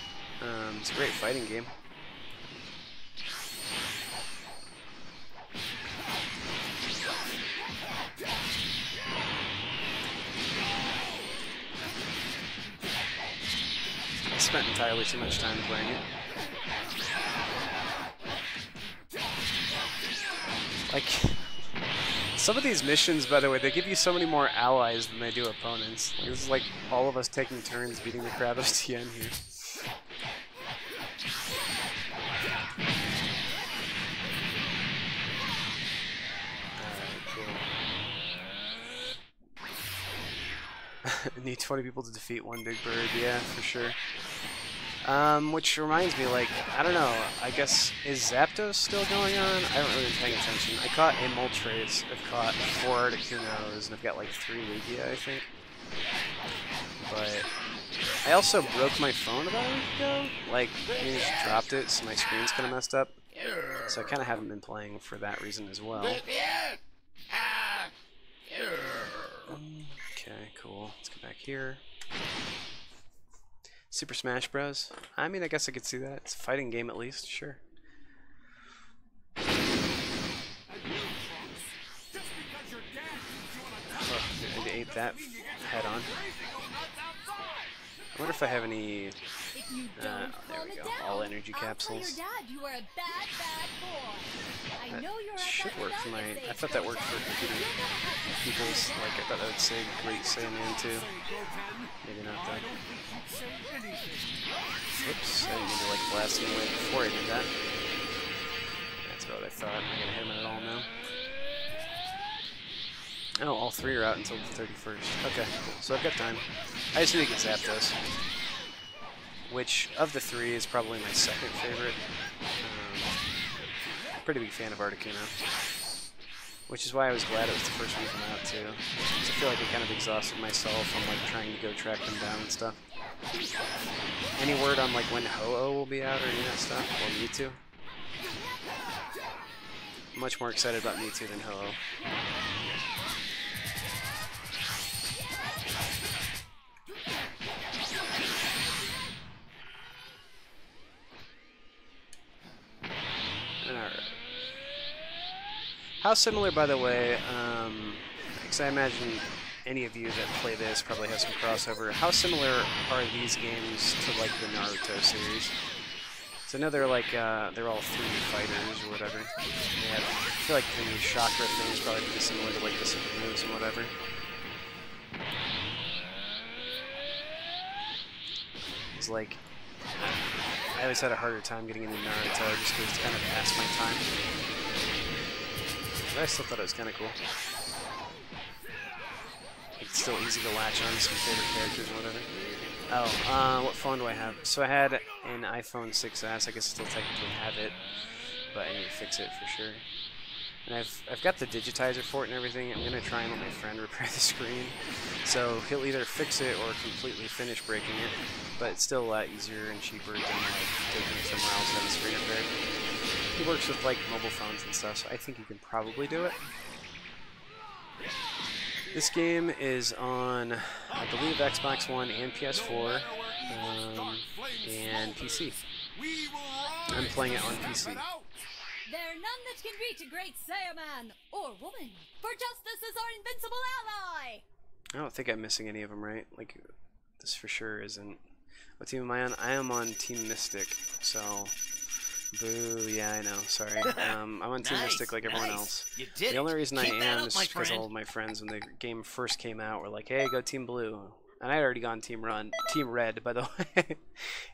It's a great fighting game. I spent entirely too much time playing it. Like, some of these missions, by the way, they give you so many more allies than they do opponents. Like, this is like all of us taking turns beating the crap out of Tien here. Cool. Need 20 people to defeat one big bird, yeah, for sure. Which reminds me, like, I don't know, I guess, is Zapdos still going on? I haven't really been paying attention. I caught a Moltres, I've caught 4 Articunos, and I've got like 3 Lugia, I think. But I also broke my phone about a week ago. Like, I just dropped it, so my screen's kind of messed up. So I kind of haven't been playing for that reason as well. Okay, cool. Let's go back here. Super Smash Bros. I mean, I guess I could see that. It's a fighting game at least, sure. Oh, I ate that head on. I wonder if I have any... there we go. All energy capsules. That should work for my... I thought that worked for computer people's... Like, I thought that would say Great Saiyan too. Maybe not though. Oops, I didn't mean to like blast him away before I did that. That's about what I thought. Am I gonna hit him at all now? Oh, all 3 are out until the 31st. Okay, cool. So I've got time. I just need to get Zapdos. Which, of the 3, is probably my second favorite. Pretty big fan of Articuno. Which is why I was glad it was the first one to come out, too. Because I feel like I kind of exhausted myself on like trying to go track them down and stuff. Any word on like when Ho-Oh will be out or any of that stuff? Or Mewtwo? I'm much more excited about Mewtwo than Ho-Oh. How similar, by the way, because I imagine any of you that play this probably have some crossover, how similar are these games to, like, the Naruto series? So I know they're, like, they're all 3D fighters or whatever. They have, I feel like the chakra thing is probably pretty similar to, like, the super moves and whatever. It's like, I always had a harder time getting into Naruto just because it's kind of past my time. But I still thought it was kind of cool. It's still easy to latch on to some favorite characters or whatever. Oh, what phone do I have? So I had an iPhone 6S. I guess I still technically have it, but I need to fix it for sure. And I've got the digitizer for it and everything. I'm gonna try and let my friend repair the screen. So he'll either fix it or completely finish breaking it. But it's still a lot easier and cheaper than like taking it somewhere else and having the screen repaired. He works with like mobile phones and stuff, so I think you can probably do it. This game is on, I believe, Xbox One and PS4 and PC. I'm playing it on PC. There are none that can reach a great Saiyaman or woman, for justice is our invincible ally. I don't think I'm missing any of them, right? Like, this for sure isn't. What team am I on? I am on Team Mystic, so... Boo, yeah, I know, sorry. I'm on Team Mystic like everyone else. You did The only reason I Keep that am up, is my because friend. all of my friends, when the game first came out, were like, hey, go Team Blue. And I'd already gone Team Red, by the way.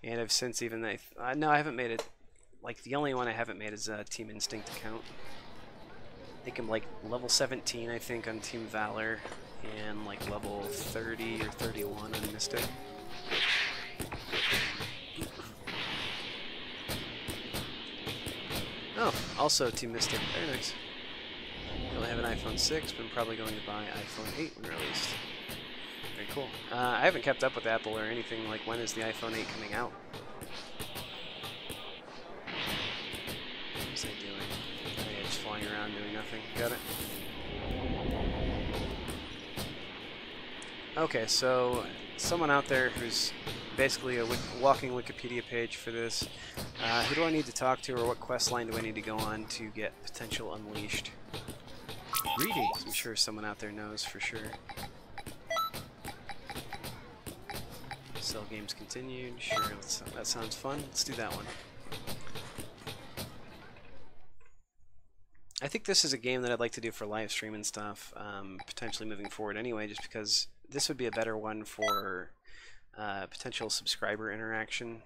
And I've since even... no, I haven't made it. Like, the only one I haven't made is a Team Instinct account. I think I'm like level 17, I think, on Team Valor, and like level 30 or 31 on Mystic. Oh, also Team Mystic. Very nice. I only have an iPhone 6, but I'm probably going to buy iPhone 8 when released. Very cool. I haven't kept up with Apple or anything. Like, when is the iPhone 8 coming out? What was I doing? Oh, yeah, just flying around doing nothing. Got it. Okay, so someone out there who's basically a walking Wikipedia page for this. Who do I need to talk to, or what quest line do I need to go on to get Potential Unleashed? Greetings. I'm sure someone out there knows for sure. Sell games continued. Sure, that sounds fun. Let's do that one. I think this is a game that I'd like to do for live stream and stuff, potentially moving forward anyway, just because this would be a better one for potential subscriber interaction.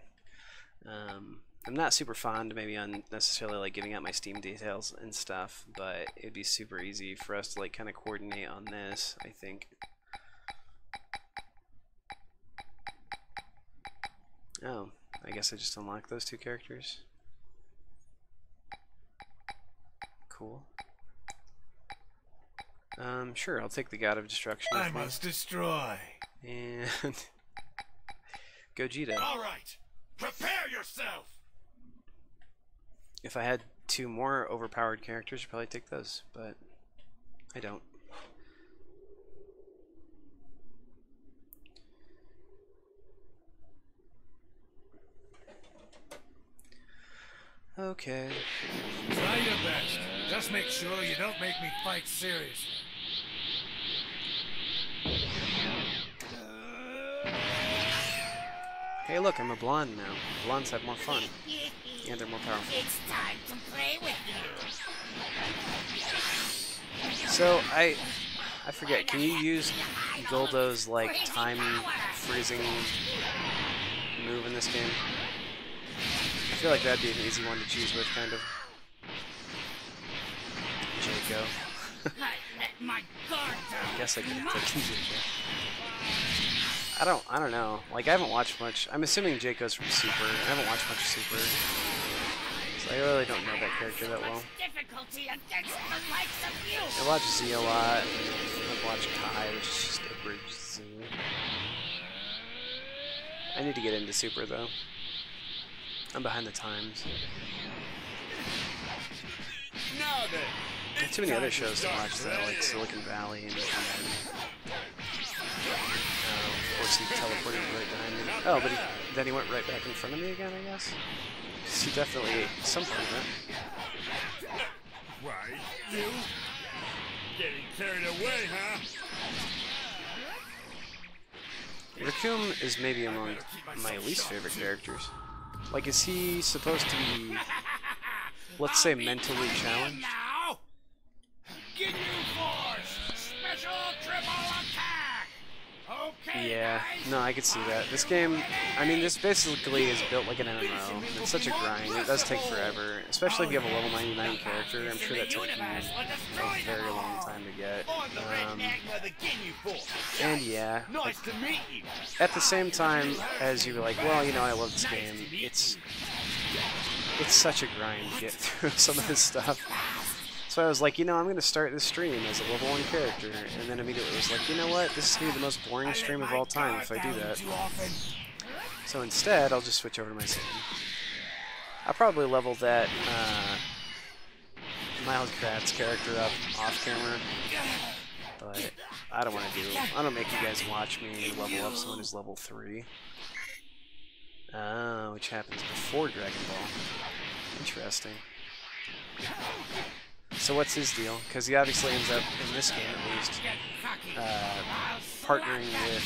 I'm not super fond maybe on necessarily like giving out my Steam details and stuff, but it'd be super easy for us to like kind of coordinate on this, I think. Oh, I guess I just unlocked those two characters. Cool. Sure, I'll take the God of Destruction. I must destroy. And Gogeta. All right, prepare yourself. If I had two more overpowered characters, I'd probably take those, but I don't. Okay. Try your best. Just make sure you don't make me fight seriously. Hey, look, I'm a blonde now. Blondes have more fun. And they're more powerful. It's time to play with you. So, I forget, can you use Goldo's, like, time freezing move in this game? I feel like that'd be an easy one to choose with, kind of. Jaco. I let my guard down. I guess I could have taken Jaco. I don't know. Like, I haven't watched much. I'm assuming Jaco's from Super. I haven't watched much Super. So I really don't know that character that well. Difficulty against the likes of you. I watch Z a lot. I've watched Kai, which is just abridged Z. I need to get into Super, though. I'm behind the times. Now then, I have too many other shows to watch, though, like Silicon Valley and of course, he teleported right behind me. Oh, but then he went right back in front of me again, I guess. He definitely ate some part of it. Right. You? Getting carried away, huh? Raccoon is maybe among my least favorite characters. Like, is he supposed to be, let's say, mentally challenged? Now! Ginyu Force! Special triple attack! Okay, Yeah, guys. no, I could see that. This game, I mean, this basically is built like an MMO. It's such a grind. It does take forever, especially if you have a level 99 character. I'm sure that took you a very long time to get. And yeah, Nice to meet you. at the same time as you're like, well, you know, I love this game, it's such a grind to get through some of this stuff. So I was like, you know, I'm going to start this stream as a level 1 character, and then immediately was like, you know what, this is going to be the most boring stream of all time if I do that. So instead, I'll just switch over to my skin. I'll probably level that Miles Kratz character up off camera, but I don't want to I don't make you guys watch me level up someone who's level 3. Which happens before Dragon Ball. Interesting. So what's his deal? Because he obviously ends up, in this game at least, partnering with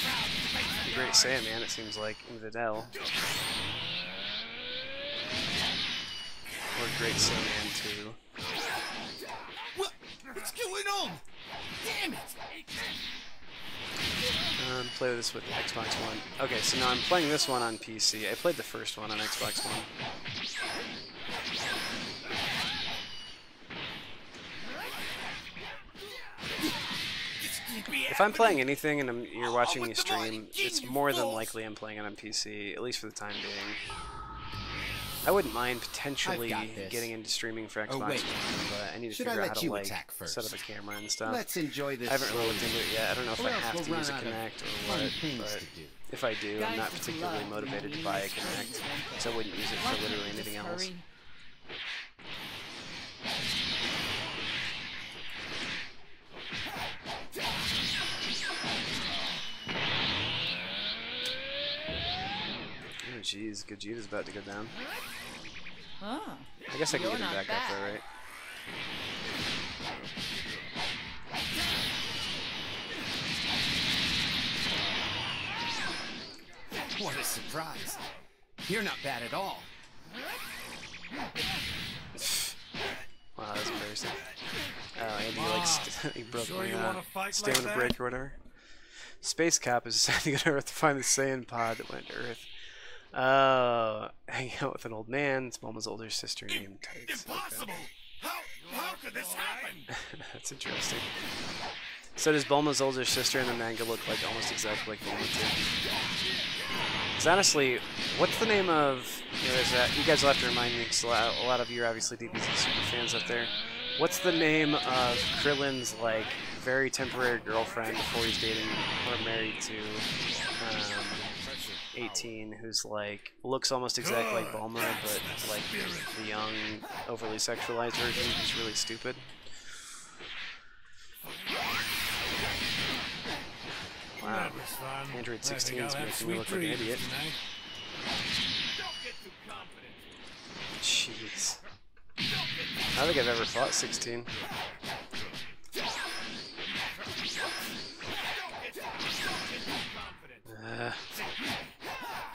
the Great Saiyaman, it seems like, in Videl. Or Great Saiyaman 2. What's going on? Damn it! Play this with Xbox One. Okay, so now I'm playing this one on PC. I played the first one on Xbox One. If I'm playing anything and you're watching me stream, it's more than likely I'm playing it on PC, at least for the time being. I wouldn't mind potentially getting into streaming for Xbox One, but I need to figure out how to, like, set up a camera and stuff. Let's enjoy this. I haven't really looked into it yet. I don't know if I have to use a Kinect or what, but if I do, I'm not particularly motivated to buy a Kinect, so I wouldn't use it for literally anything else. Oh jeez, Gogeta's about to go down. Huh. I guess I can get him back up though, right? What a surprise. You're not bad at all. Wow, that's embarrassing. Oh, and he like he broke my stamina break or whatever. Space Cop is sending to Earth to find the Saiyan pod that went to Earth. Hanging out with an old man. It's Bulma's older sister named Tights. Impossible! Okay. How could this happen? That's interesting. So does Bulma's older sister in the manga look like almost exactly like Bulma too? Because honestly, what's the name of... You guys will have to remind me, because a lot of you are obviously DBZ super fans up there. What's the name of Krillin's, like, very temporary girlfriend before he's dating or married to 18, who's, like, looks almost exactly like Bulma, but, like, the young, overly sexualized version who's really stupid? Wow, Android 16 is making me look like an idiot. Jeez. I don't think I've ever fought 16.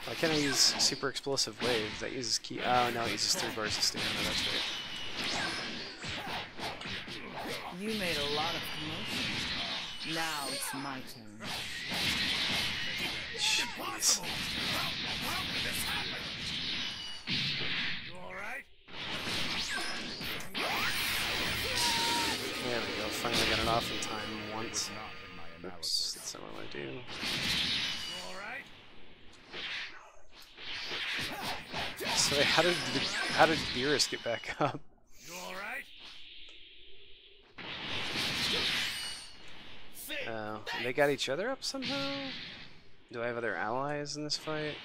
Why can't I use super explosive waves? That uses key. Oh no, it uses 3 bars of stamina. That's right. You made a lot of commotion. Now it's my turn. Jeez. There we go. Finally got it off in time once. Oops, that's not what I want to do. So how did Beerus get back up? Oh, they got each other up somehow? Do I have other allies in this fight?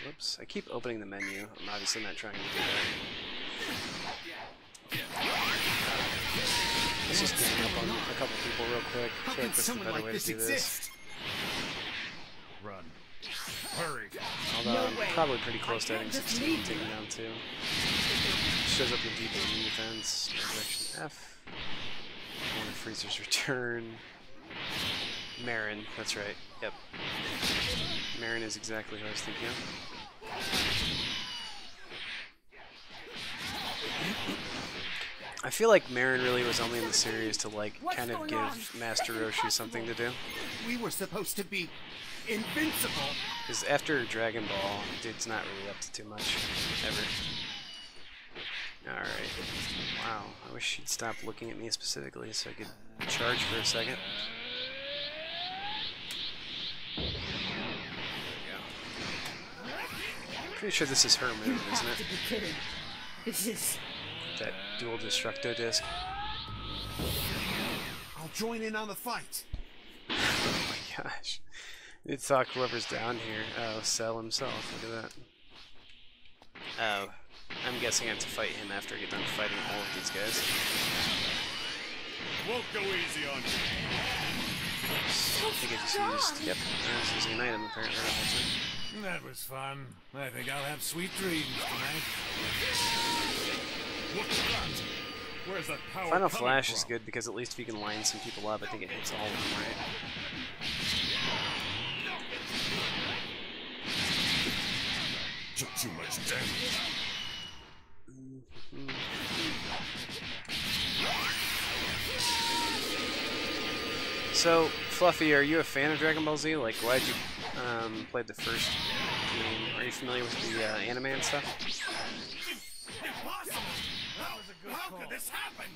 Whoops, I keep opening the menu. I'm obviously not trying to do that. Let's just gang up on a couple people real quick. I feel like this is a better way to do this. Run. Hurry. Although I'm probably pretty close to having 16 taken down too. Shows up in deep enemy defense. Direction F. One of Freezer's return. Marin, that's right. Yep. Marin is exactly who I was thinking of. I feel like Marin really was only in the series to like kind of give Master Roshi something to do. We were supposed to be invincible. Because after Dragon Ball, dude's not really up to too much, ever. Alright. Wow, I wish she'd stop looking at me specifically so I could charge for a second. There we go. Pretty sure this is her move, isn't it? To be kidding. This is... That dual destructo disc. I'll join in on the fight. Oh my gosh. You'd thought whoever's down here. Oh, Cell himself. Look at that. Oh, I'm guessing I have to fight him after I get done fighting all of these guys. Won't go easy on you. I think I just used... Yep, I was using an item apparently the whole time. That was fun. I think I'll have sweet dreams tonight. What's that? Where's that power Final coming Flash from? is good because at least if you can line some people up, I think it hits all of them, right? Took too much damage. So, Fluffy, are you a fan of Dragon Ball Z? Like, why'd you play the first game? Are you familiar with the anime and stuff? Impossible! How could this happen?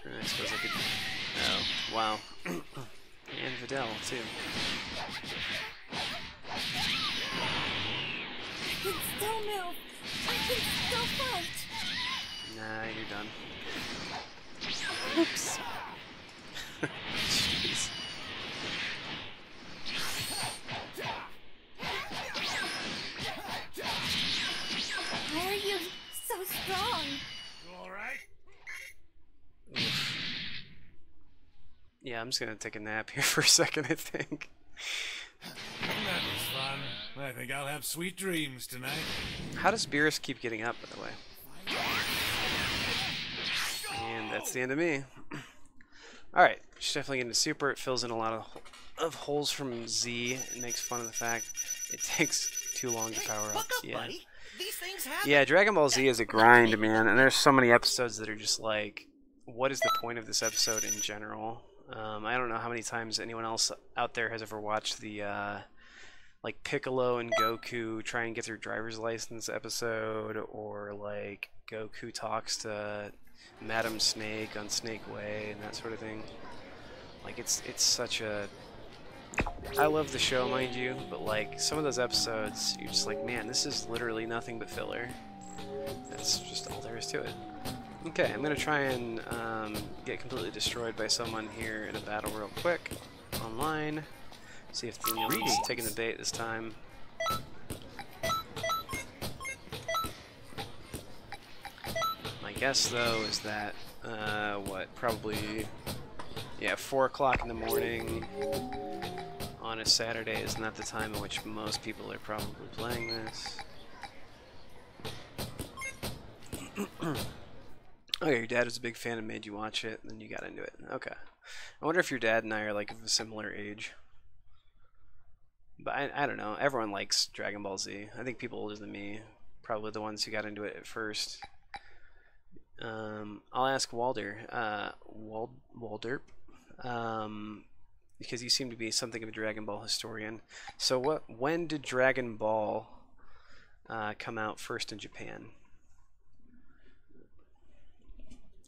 I suppose I could... Oh, wow. And Videl, too. I can still move. I can still fight. Nah, you're done. Oops. Jeez. Why are you so strong? You alright? Yeah, I'm just gonna take a nap here for a second, I think. That was fun. I think I'll have sweet dreams tonight. How does Beerus keep getting up, by the way? And that's the end of me. Alright, she's definitely getting super. It fills in a lot of holes from Z. It makes fun of the fact it takes too long to power up. Buck up, Yeah. buddy. These things happen. Yeah, Dragon Ball Z is a grind, man. And there's so many episodes that are just like, what is the point of this episode in general? I don't know how many times anyone else out there has ever watched the like Piccolo and Goku try and get their driver's license episode, or like Goku talks to Madam Snake on Snake Way and that sort of thing. Like it's such a... I love the show, mind you, but like some of those episodes, you're just like, man, this is literally nothing but filler. That's just all there is to it. Okay, I'm gonna try and get completely destroyed by someone here in a battle real quick, online. See if the is taking the bait this time. My guess, though, is that, probably, yeah, 4 o'clock in the morning on a Saturday is not the time in which most people are probably playing this. Okay, your dad was a big fan and made you watch it, and then you got into it. Okay. I wonder if your dad and I are like of a similar age. But I don't know. Everyone likes Dragon Ball Z. I think people older than me, probably the ones who got into it at first. I'll ask Walder, Walderp, because you seem to be something of a Dragon Ball historian. So when did Dragon Ball come out first in Japan?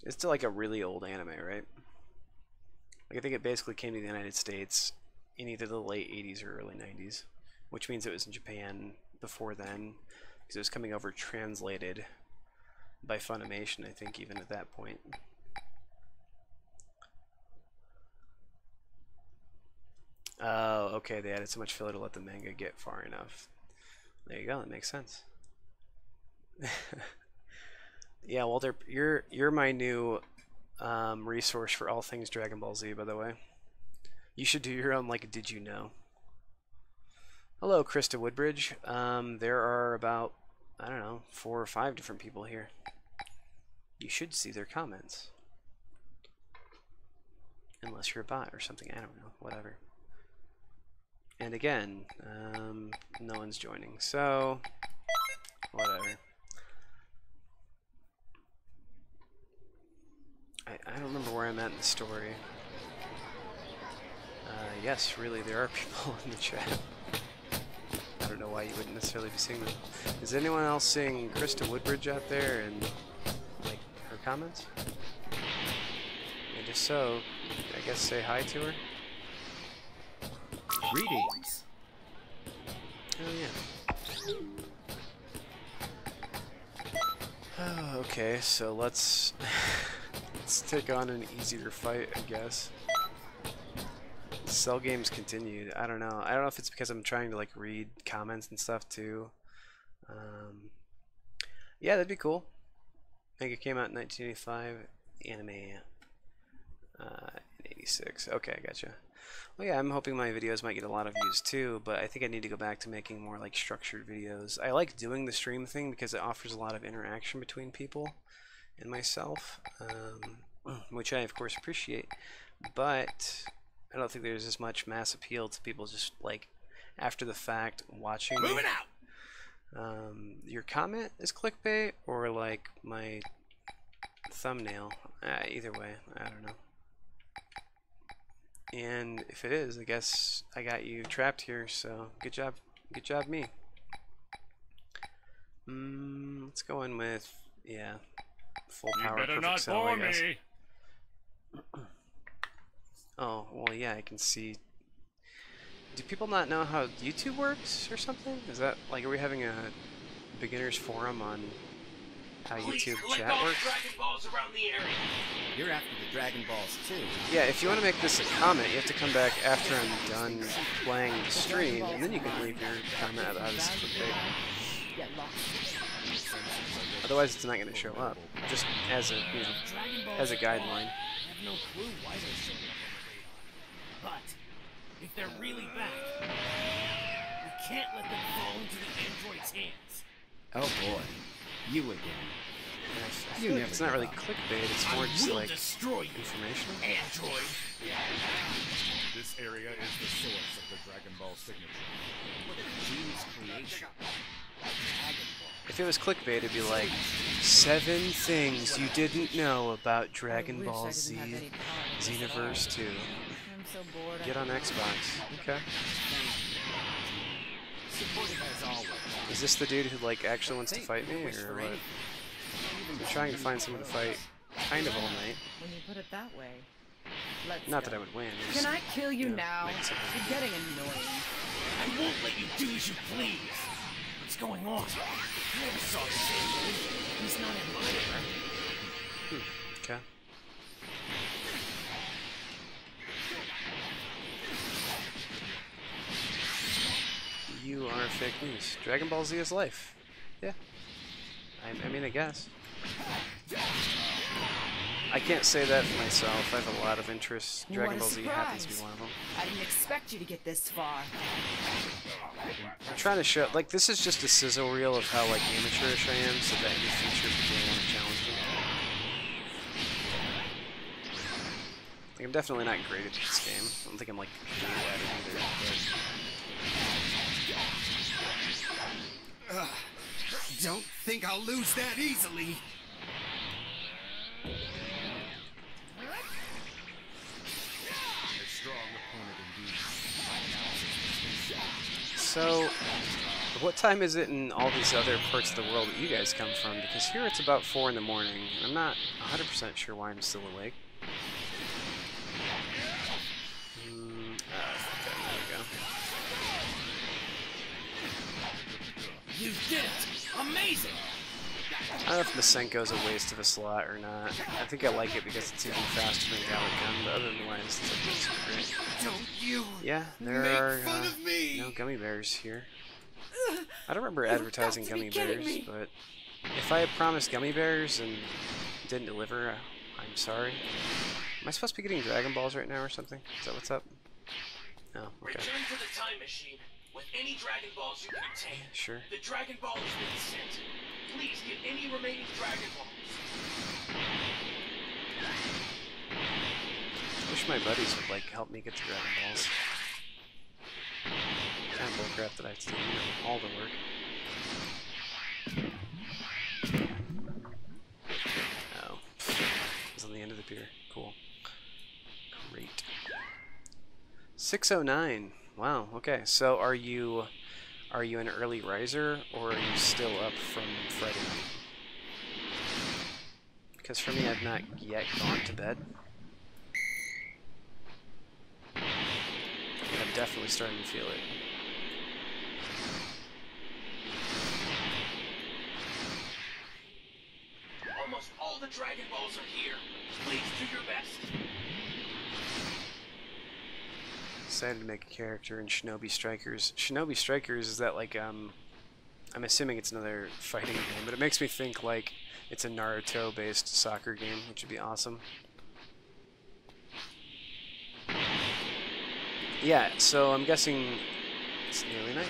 It's still like a really old anime, right? Like I think it basically came to the United States in either the late 80s or early 90s, which means it was in Japan before then, because it was coming over translated by Funimation, I think, even at that point. Oh, okay, they added so much filler to let the manga get far enough. There you go, that makes sense. Yeah, Walter, you're my new resource for all things Dragon Ball Z, by the way. You should do your own, like, did you know? Hello, Krista Woodbridge. There are about, I don't know, 4 or 5 different people here. You should see their comments. Unless you're a bot or something, I don't know, whatever. And again, no one's joining, so whatever. I don't remember where I'm at in the story. Yes, really, there are people in the chat. I don't know why you wouldn't necessarily be seeing them. Is anyone else seeing Krista Woodbridge out there and like her comments? And if so, I guess say hi to her. Greetings. Oh yeah. Oh, okay, so let's take on an easier fight, I guess. Cell games continued. I don't know. I don't know if it's because I'm trying to like read comments and stuff too. Yeah, that'd be cool. Manga came out in 1985. Anime in 86. Okay, I gotcha. Well, yeah, I'm hoping my videos might get a lot of views too, but I think I need to go back to making more like structured videos. I like doing the stream thing because it offers a lot of interaction between people and myself, which I of course appreciate, but I don't think there's as much mass appeal to people just like after the fact watching. Moving out. Your comment is clickbait or like my thumbnail. Either way, I don't know. And if it is, I guess I got you trapped here. So good job me. Let's go in with full power. You better perfect not cell, bore I guess. me. Oh, well, yeah, I can see. Do people not know how YouTube works or something? Is that, like, are we having a beginner's forum on how YouTube chat works? Dragon Balls around the area. You're after the Dragon Balls too. Yeah, if you want to make this a comment, you have to come back after I'm done playing the stream, and then you can leave your comment about this clickbait. Otherwise, it's not going to show up, just as a, as a guideline. I have no clue why they're showing up on the radar. But if they're really back, we can't let them fall into the android's hands. Oh boy, you again. I feel like it's not really clickbait, it's more just like destroy you, information. android. This area is the source of the Dragon Ball signature. What a genius creation. If it was clickbait, it'd be like 7 things you didn't know about Dragon Ball Z Xenoverse 2. I'm so bored. Get on Xbox. Okay. Supportive as always. Is this the dude who like actually wants to fight me, or what? I'm trying to find someone to fight kind of all night. When you put it that way. Let's Not go. that I would win. Can I kill you know, now? make something. You're getting annoying. I won't let you do as you please. What's going on? I never saw this android. He's not in my era. Okay. You are fake news. Dragon Ball Z is life. Yeah. I mean, I guess. I can't say that for myself. I have a lot of interests. Dragon Ball Z happens to be one of them. I didn't expect you to get this far. I'm trying to show, like, this is just a sizzle reel of how, like, amateurish I am, so that in the future people want to challenge me. Like, I'm definitely not great at this game. I don't think I'm, like, really bad at it either, but... Don't think I'll lose that easily. A strong opponent indeed. So, what time is it in all these other parts of the world that you guys come from? Because here it's about 4 in the morning, and I'm not 100% sure why I'm still awake. Okay, there we go. You did it! Amazing! I don't know if Masenko's a waste of a slot or not. I think I like it because it's even faster than Gallic Gun, but otherwise it's like great. Don't you? Yeah, there make are fun of me. no gummy bears here. I don't remember advertising got to be gummy kidding bears, me. but if I had promised gummy bears and didn't deliver, I I'm sorry. Am I supposed to be getting Dragon Balls right now or something? Is that what's up? No, okay. Return to the time machine with any Dragon Balls you can obtain. Sure. The Dragon Ball has been sent. Please get any remaining Dragon Balls. I wish my buddies would like help me get the Dragon Balls. Kind of bullcrap that I have to do all the work. Oh, it's on the end of the pier. Cool. Great. 6:09. Wow. Okay. So are you an early riser or are you still up from Friday night? Because for me, I've not yet gone to bed. And I'm definitely starting to feel it. Almost all the Dragon Balls are here. Please do your best. Decided to make a character in Shinobi Strikers. Shinobi Strikers, is that like, I'm assuming it's another fighting game, but it makes me think like it's a Naruto-based soccer game, which would be awesome. Yeah, so I'm guessing it's nearly night.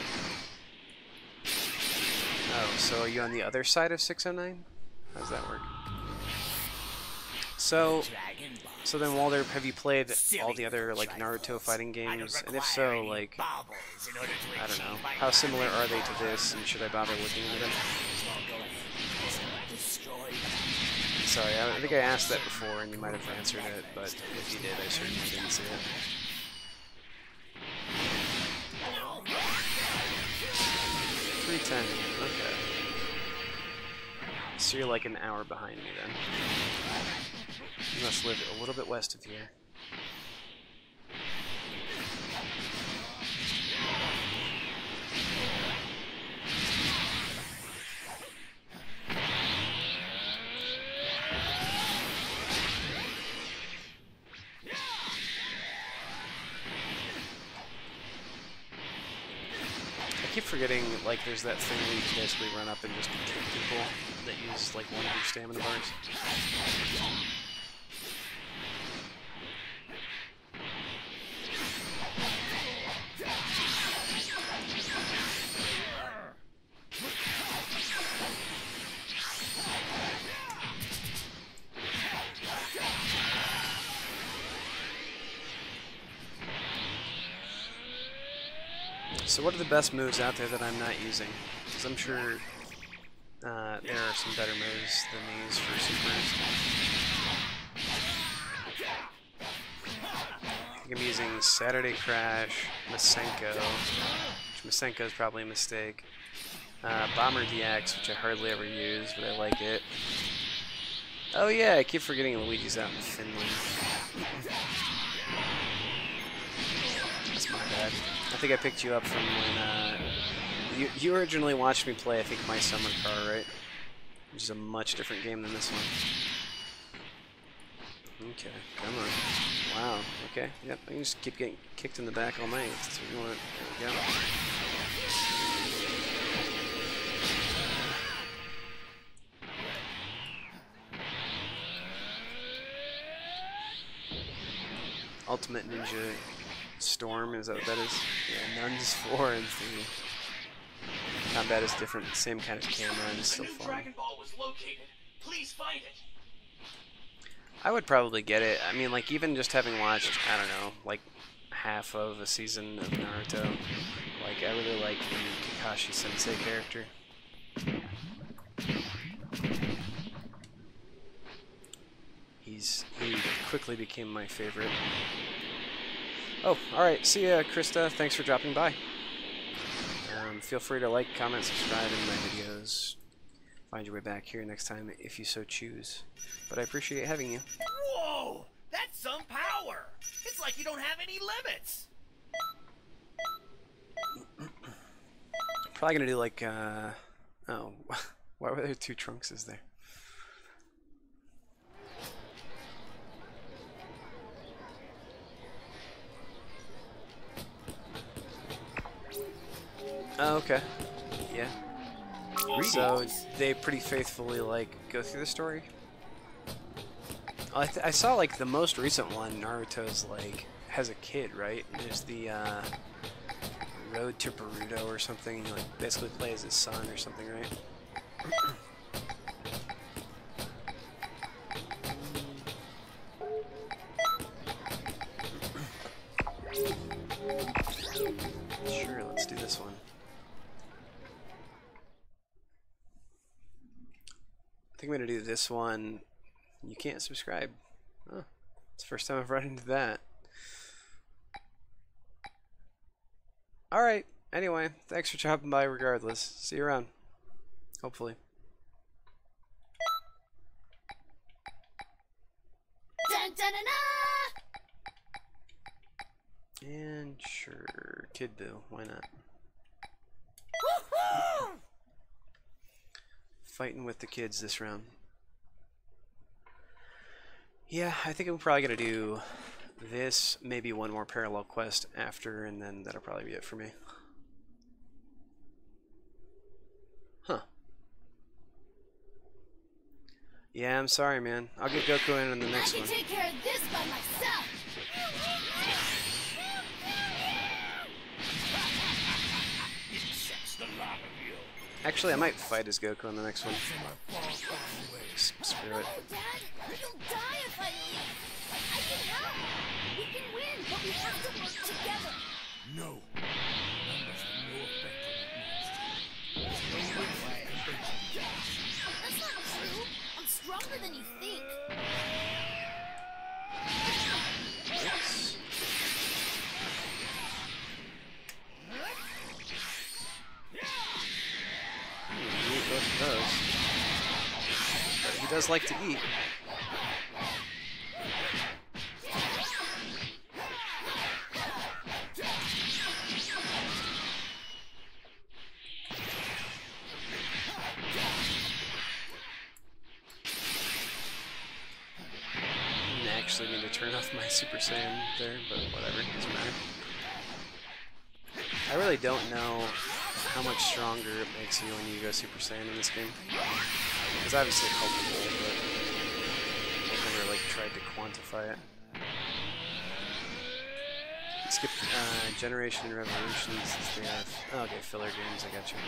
Oh, so are you on the other side of 609? How does that work? So then, Walter, have you played all the other like Naruto fighting games? And if so, like, I don't know, how similar are they to this? And should I bother looking into them? Sorry, I think I asked that before, and you might have answered it, but if you did, I certainly didn't see it. $3.10. Okay. So you're like an hour behind me then. You must live a little bit west of here. I keep forgetting, like, there's that thing where you can basically run up and just kick people that use, like, one of your stamina bars. So what are the best moves out there that I'm not using? Because I'm sure there are some better moves than these for supers. I think I'm using Saturday Crash, Masenko, which Masenko is probably a mistake. Bomber DX, which I hardly ever use, but I like it. Oh yeah, I keep forgetting Luigi's out in Finland. That's my bad. I think I picked you up from when you originally watched me play, I think, My Summer Car, right? Which is a much different game than this one. Okay, come on. Wow, okay. Yep, I can just keep getting kicked in the back all night. That's what you want. There we go. Ultimate Ninja Storm, is that what that is? Yeah, Nuns 4 and 3. Combat is different, same kind of camera, and it's still fun. Dragon Ball was located. Please find it. I would probably get it. I mean, like, even just having watched, I don't know, like, half of a season of Naruto, like, I really like the Kakashi Sensei character. He quickly became my favorite. Oh, alright. See ya, Krista. Thanks for dropping by. Feel free to like, comment, subscribe in my videos. Find your way back here next time if you so choose. But I appreciate having you. Whoa! That's some power! It's like you don't have any limits! Probably gonna do like, oh, why were there two Trunkses there? Oh, okay. Yeah. So they pretty faithfully, like, go through the story? I saw like the most recent one. Naruto's like has a kid, right? And there's the Road to Boruto or something. You like basically play as his son or something, right? Sure, let's do this one. I think I'm gonna do this one. You can't subscribe. Oh, it's the first time I've run into that. Alright, anyway, thanks for dropping by regardless. See you around. Hopefully. Dun, dun, dun, dun. And sure, Kid Boo, why not? Fighting with the kids this round. Yeah, I think I'm probably gonna do this, maybe one more parallel quest after, and then that'll probably be it for me. Huh. Yeah, I'm sorry, man. I'll get Goku in the next I one. can take care of this by myself. Actually, I might fight as Goku in the next one. Screw it. No, Dad, you'll die if I leave. I can help. We can win, but we have to work together. No. Numbers have no effect on that monster. That's not true. I'm stronger than you think. Oops. Eat both of those. But he does like to eat. Didn't actually need to turn off my Super Saiyan there, but whatever, doesn't matter. I really don't know how much stronger it makes you when you go Super Saiyan in this game. It's obviously helpful, but I've never like tried to quantify it. Skip Generation and Revolutions since they have... Oh, okay, filler games, I got you.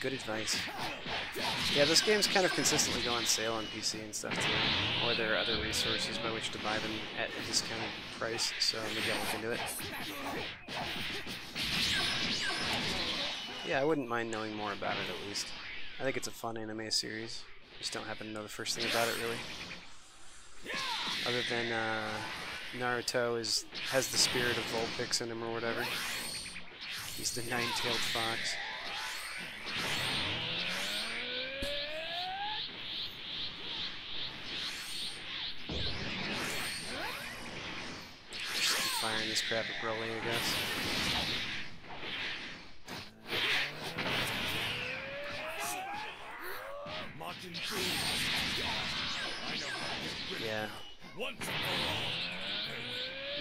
Good advice. Yeah, those games kind of consistently go on sale on PC and stuff too. Or there are other resources by which to buy them at a discounted price, so maybe I'll look into it. Yeah, I wouldn't mind knowing more about it at least. I think it's a fun anime series. Just don't happen to know the first thing about it really. Other than Naruto has the spirit of Vulpix in him or whatever. He's the nine-tailed fox. Just keep firing this crap at Broly, I guess. Yeah.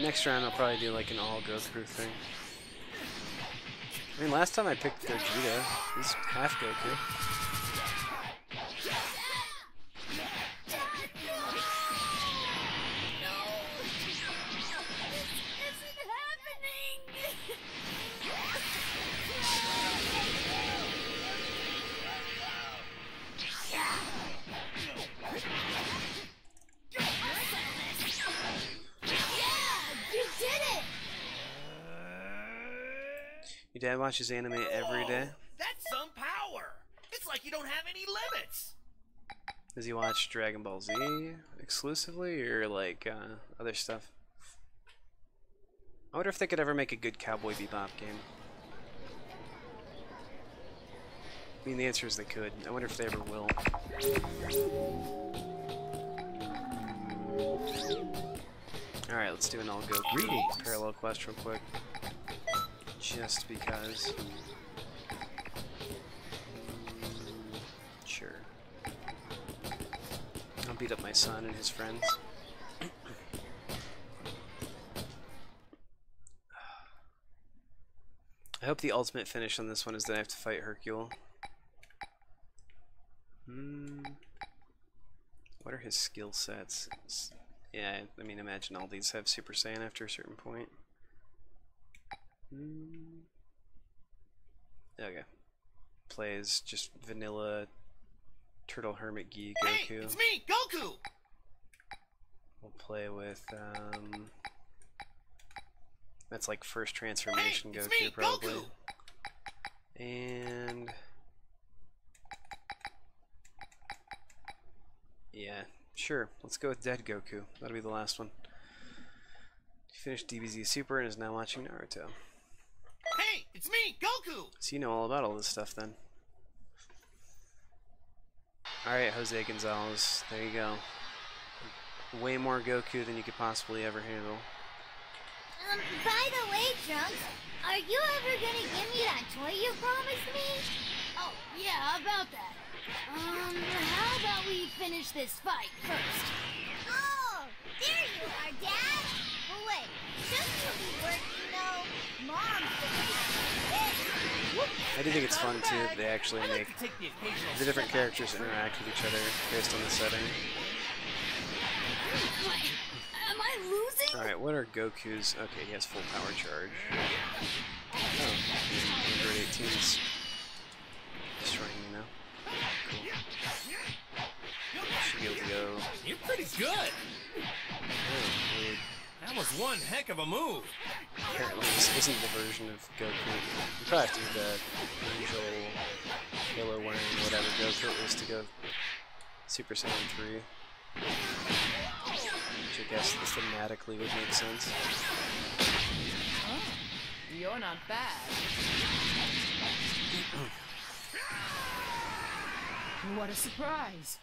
Next round I'll probably do like an all Goku thing. I mean, last time I picked Gogeta, he's half Goku. Your dad watches anime every day? That's some power! It's like you don't have any limits! Does he watch Dragon Ball Z exclusively, or like other stuff? I wonder if they could ever make a good Cowboy Bebop game. I mean, the answer is they could. I wonder if they ever will. Alright, let's do an all Goku parallel quest real quick. Just because. Sure. I'll beat up my son and his friends. I hope the ultimate finish on this one is that I have to fight Hercule. What What are his skill sets? Yeah, I mean, imagine all these have Super Saiyan after a certain point. Okay. Plays just vanilla Turtle Hermit Gi Goku. Hey, it's me, Goku! We'll play with, that's like first transformation Hey, it's Goku, me, probably. Goku! And... yeah, sure. Let's go with Dead Goku. That'll be the last one. He finished DBZ Super and is now watching Naruto. Hey, it's me, Goku! So you know all about all this stuff then. Alright, Jose Gonzalez. There you go. Way more Goku than you could possibly ever handle. By the way, Trunks, are you ever gonna give me that toy you promised me? Oh, yeah, about that. How about we finish this fight first? Oh, there you are, Dad! Well, wait, shouldn't you be working, though? Mom's the I do think it's fun too that they actually I like make to take the occasional the different step out. characters interact with each other based on the setting. Am I losing? Alright, what are Goku's? Okay, he has full power charge. Oh, Android 18's destroying me now. Cool. Should be able to go. You're pretty good! Oh, weird. That was one heck of a move! Apparently this isn't the version of Goku. You probably have to do the angel yellow wearing whatever Goku it was to go Super Saiyan 3. Which I guess thematically would make sense. Oh, you're not bad. What a surprise.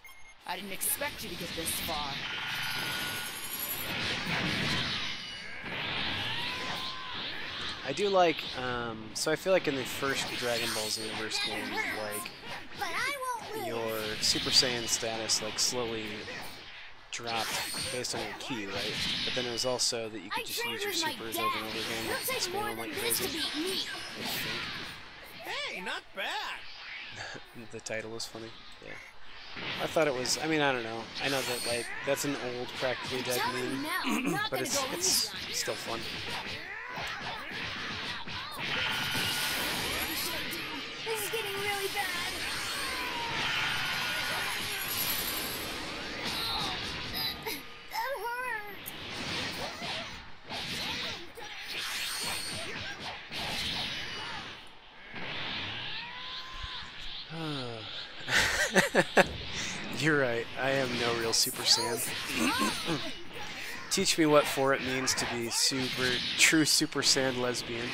I didn't expect you to get this far. I do like, so I feel like in the first Dragon Ball Xenoverse game, like, But I won't lose. your Super Saiyan status, like, slowly dropped based on your ki, right? But then it was also that you I could just trained use your with my supers dad. over and over again, It'll like, take spam more them than like this to crazy. beat me. I think. Hey, not bad! The title was funny, yeah. I thought it was, I mean, I don't know. I know that, like, that's an old, practically dead Tell him meme, now, I'm not but gonna it's go easy on you. still fun. This is getting really bad. That hurt. You're right, I am no real Super Saiyan. Teach me what for it means to be true Super Saiyan lesbian.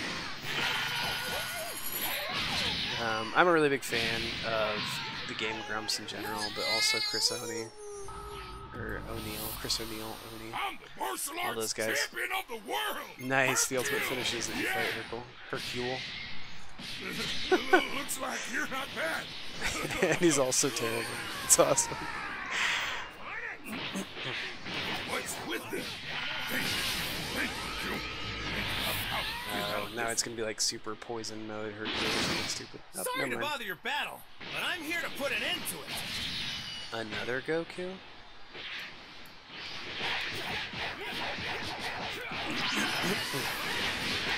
I'm a really big fan of the Game Grumps in general, but also Chris O'Neill, Chris O'Neill, I'm the martial all arts those guys. champion of the world! Nice, the ultimate finishes that you fight Hercule. Looks like you're not bad. And he's also terrible. It's awesome. What's with them? Thank you. Now it's gonna be like super poison mode Hercule or something stupid. Oh, Sorry never to mind. bother your battle, but I'm here to put an end to it. Another Goku?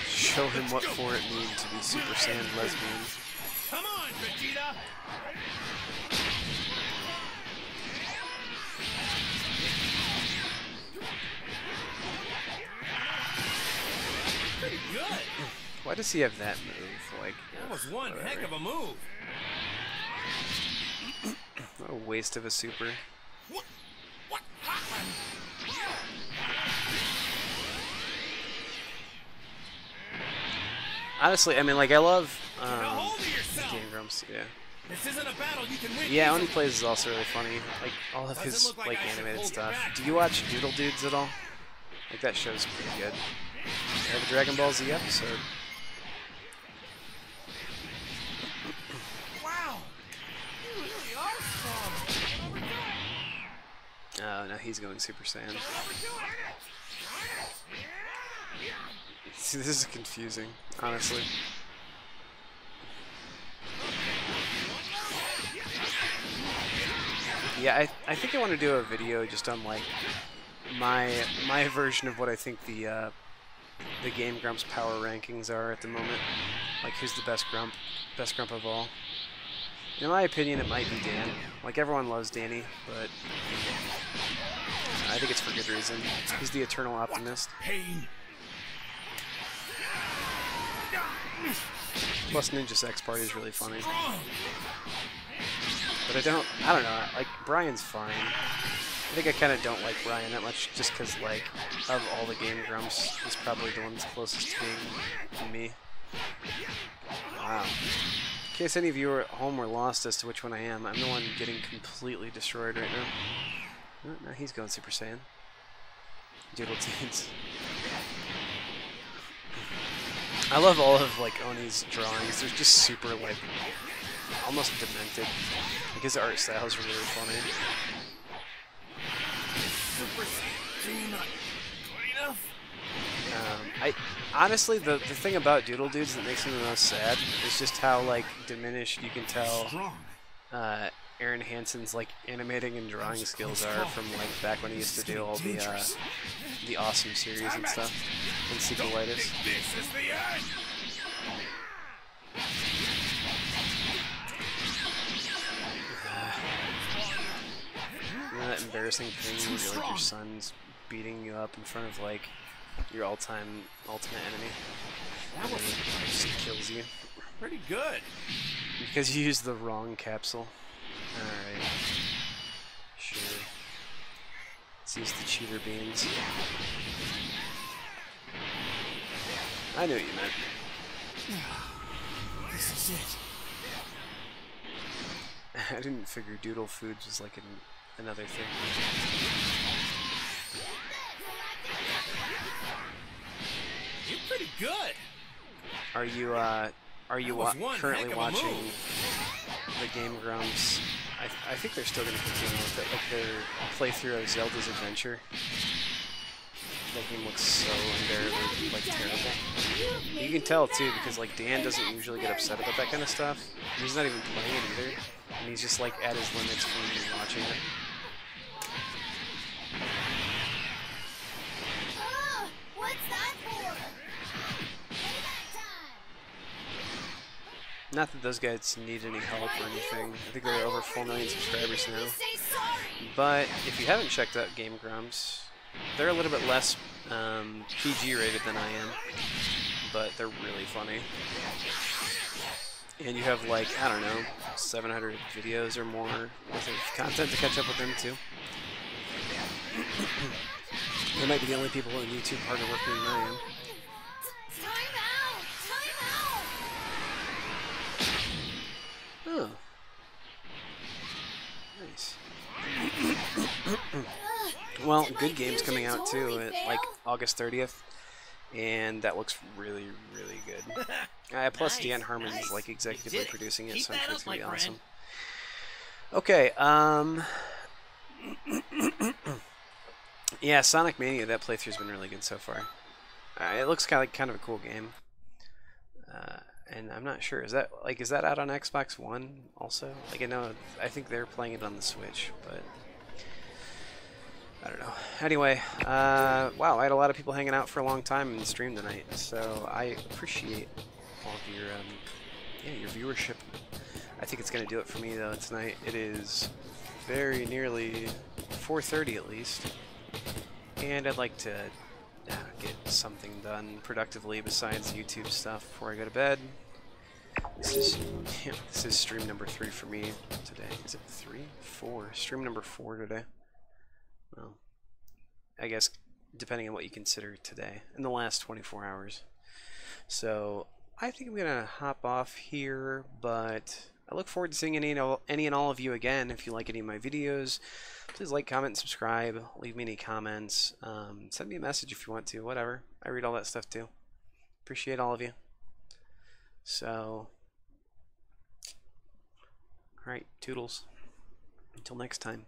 Show him what for it means to be Super Saiyan lesbian. Come on, Vegeta! Pretty good! Why does he have that move? Like, That was one whatever. heck of a move. What a waste of a super. What happened? Honestly, I mean, like, I love Get a hold of yourself! Game Grumps, yeah. This isn't a battle you can win. Yeah, when he easily. plays is also really funny. Like, all of Doesn't his, look like like, I should animated hold you stuff. back. Do you watch Doodle Dudes at all? Like, that show's pretty good. They have a Dragon Ball Z episode. Wow! You really are strong. Oh, now he's going Super Saiyan. See, this is confusing, honestly. Yeah, I think I want to do a video just on like my version of what I think the Game Grumps power rankings are at the moment. Like who's the best grump of all. In my opinion, it might be Dan. Like everyone loves Danny, but I think it's for good reason. He's the eternal optimist. Pain. Plus Ninja Sex Party is really funny. But I don't know, like, Brian's fine. I think I kind of don't like Brian that much, just because, like, of all the Game Grumps, he's probably the one that's closest to being me. Wow. In case any of you are at home were lost as to which one I am, I'm the one getting completely destroyed right now. Oh, no, he's going Super Saiyan. Doodle Teens. I love all of, like, Oni's drawings. They're just super, like, almost demented. Like, his art style is really funny. Super Saiyan 2 not good enough? Honestly, the thing about Doodle Dudes that makes me the most sad is just how, like, diminished you can tell Aaron Hansen's, like, animating and drawing skills are from, like, back when he used to do all the Awesome series and stuff, and sequelitis. This is the end! You know that embarrassing thing where you're, like, your son's beating you up in front of, like, your all-time ultimate enemy? That was It just kills you. pretty good. Because you used the wrong capsule. Alright. Sure. Let's use the cheater beans. I knew what you meant. This is it. I didn't figure Doodle Foods was like another thing. You're pretty good. Are you currently watching the Game Grumps? I think they're still going to continue with it, like their playthrough of Zelda's Adventure. That game looks so unbearably, like, terrible. You can tell, too, because, like, Dan doesn't usually get upset about that kind of stuff. He's not even playing it either. And he's just, like, at his limits from even watching it. What's that for? Payback time! Not that those guys need any help or anything. I think they're over 4 million subscribers now. Say sorry! But if you haven't checked out Game Grumps, they're a little bit less PG rated than I am, but they're really funny. And you have, like, I don't know, 700 videos or more worth of content to catch up with them too. They might be the only people on YouTube harder working than I am. Time out! Time out! Oh. Nice. Well, good game's coming out too at like August 30th, and that looks really, really good. Plus, Nice, Dan Harmon's nice. like executively producing it, Keep so I'm that sure up, it's gonna be my awesome. friend. Okay, yeah, Sonic Mania, that playthrough's been really good so far. It looks kind of a cool game. And I'm not sure, is that out on Xbox One also? Like, I think they're playing it on the Switch, but I don't know. Anyway, wow, I had a lot of people hanging out for a long time in the stream tonight, so I appreciate all of your viewership. I think it's going to do it for me, though, tonight. It is very nearly 4:30 at least, and I'd like to get something done productively besides YouTube stuff before I go to bed. This is stream number 3 for me today. Is it 3? 4. Stream number 4 today. Well, I guess depending on what you consider today, in the last 24 hours. So I think I'm gonna hop off here, but I look forward to seeing any and all of you again. If you like any of my videos, please like, comment, and subscribe. Leave me any comments. Send me a message if you want to. Whatever. I read all that stuff too. Appreciate all of you. So, alright, toodles. Until next time.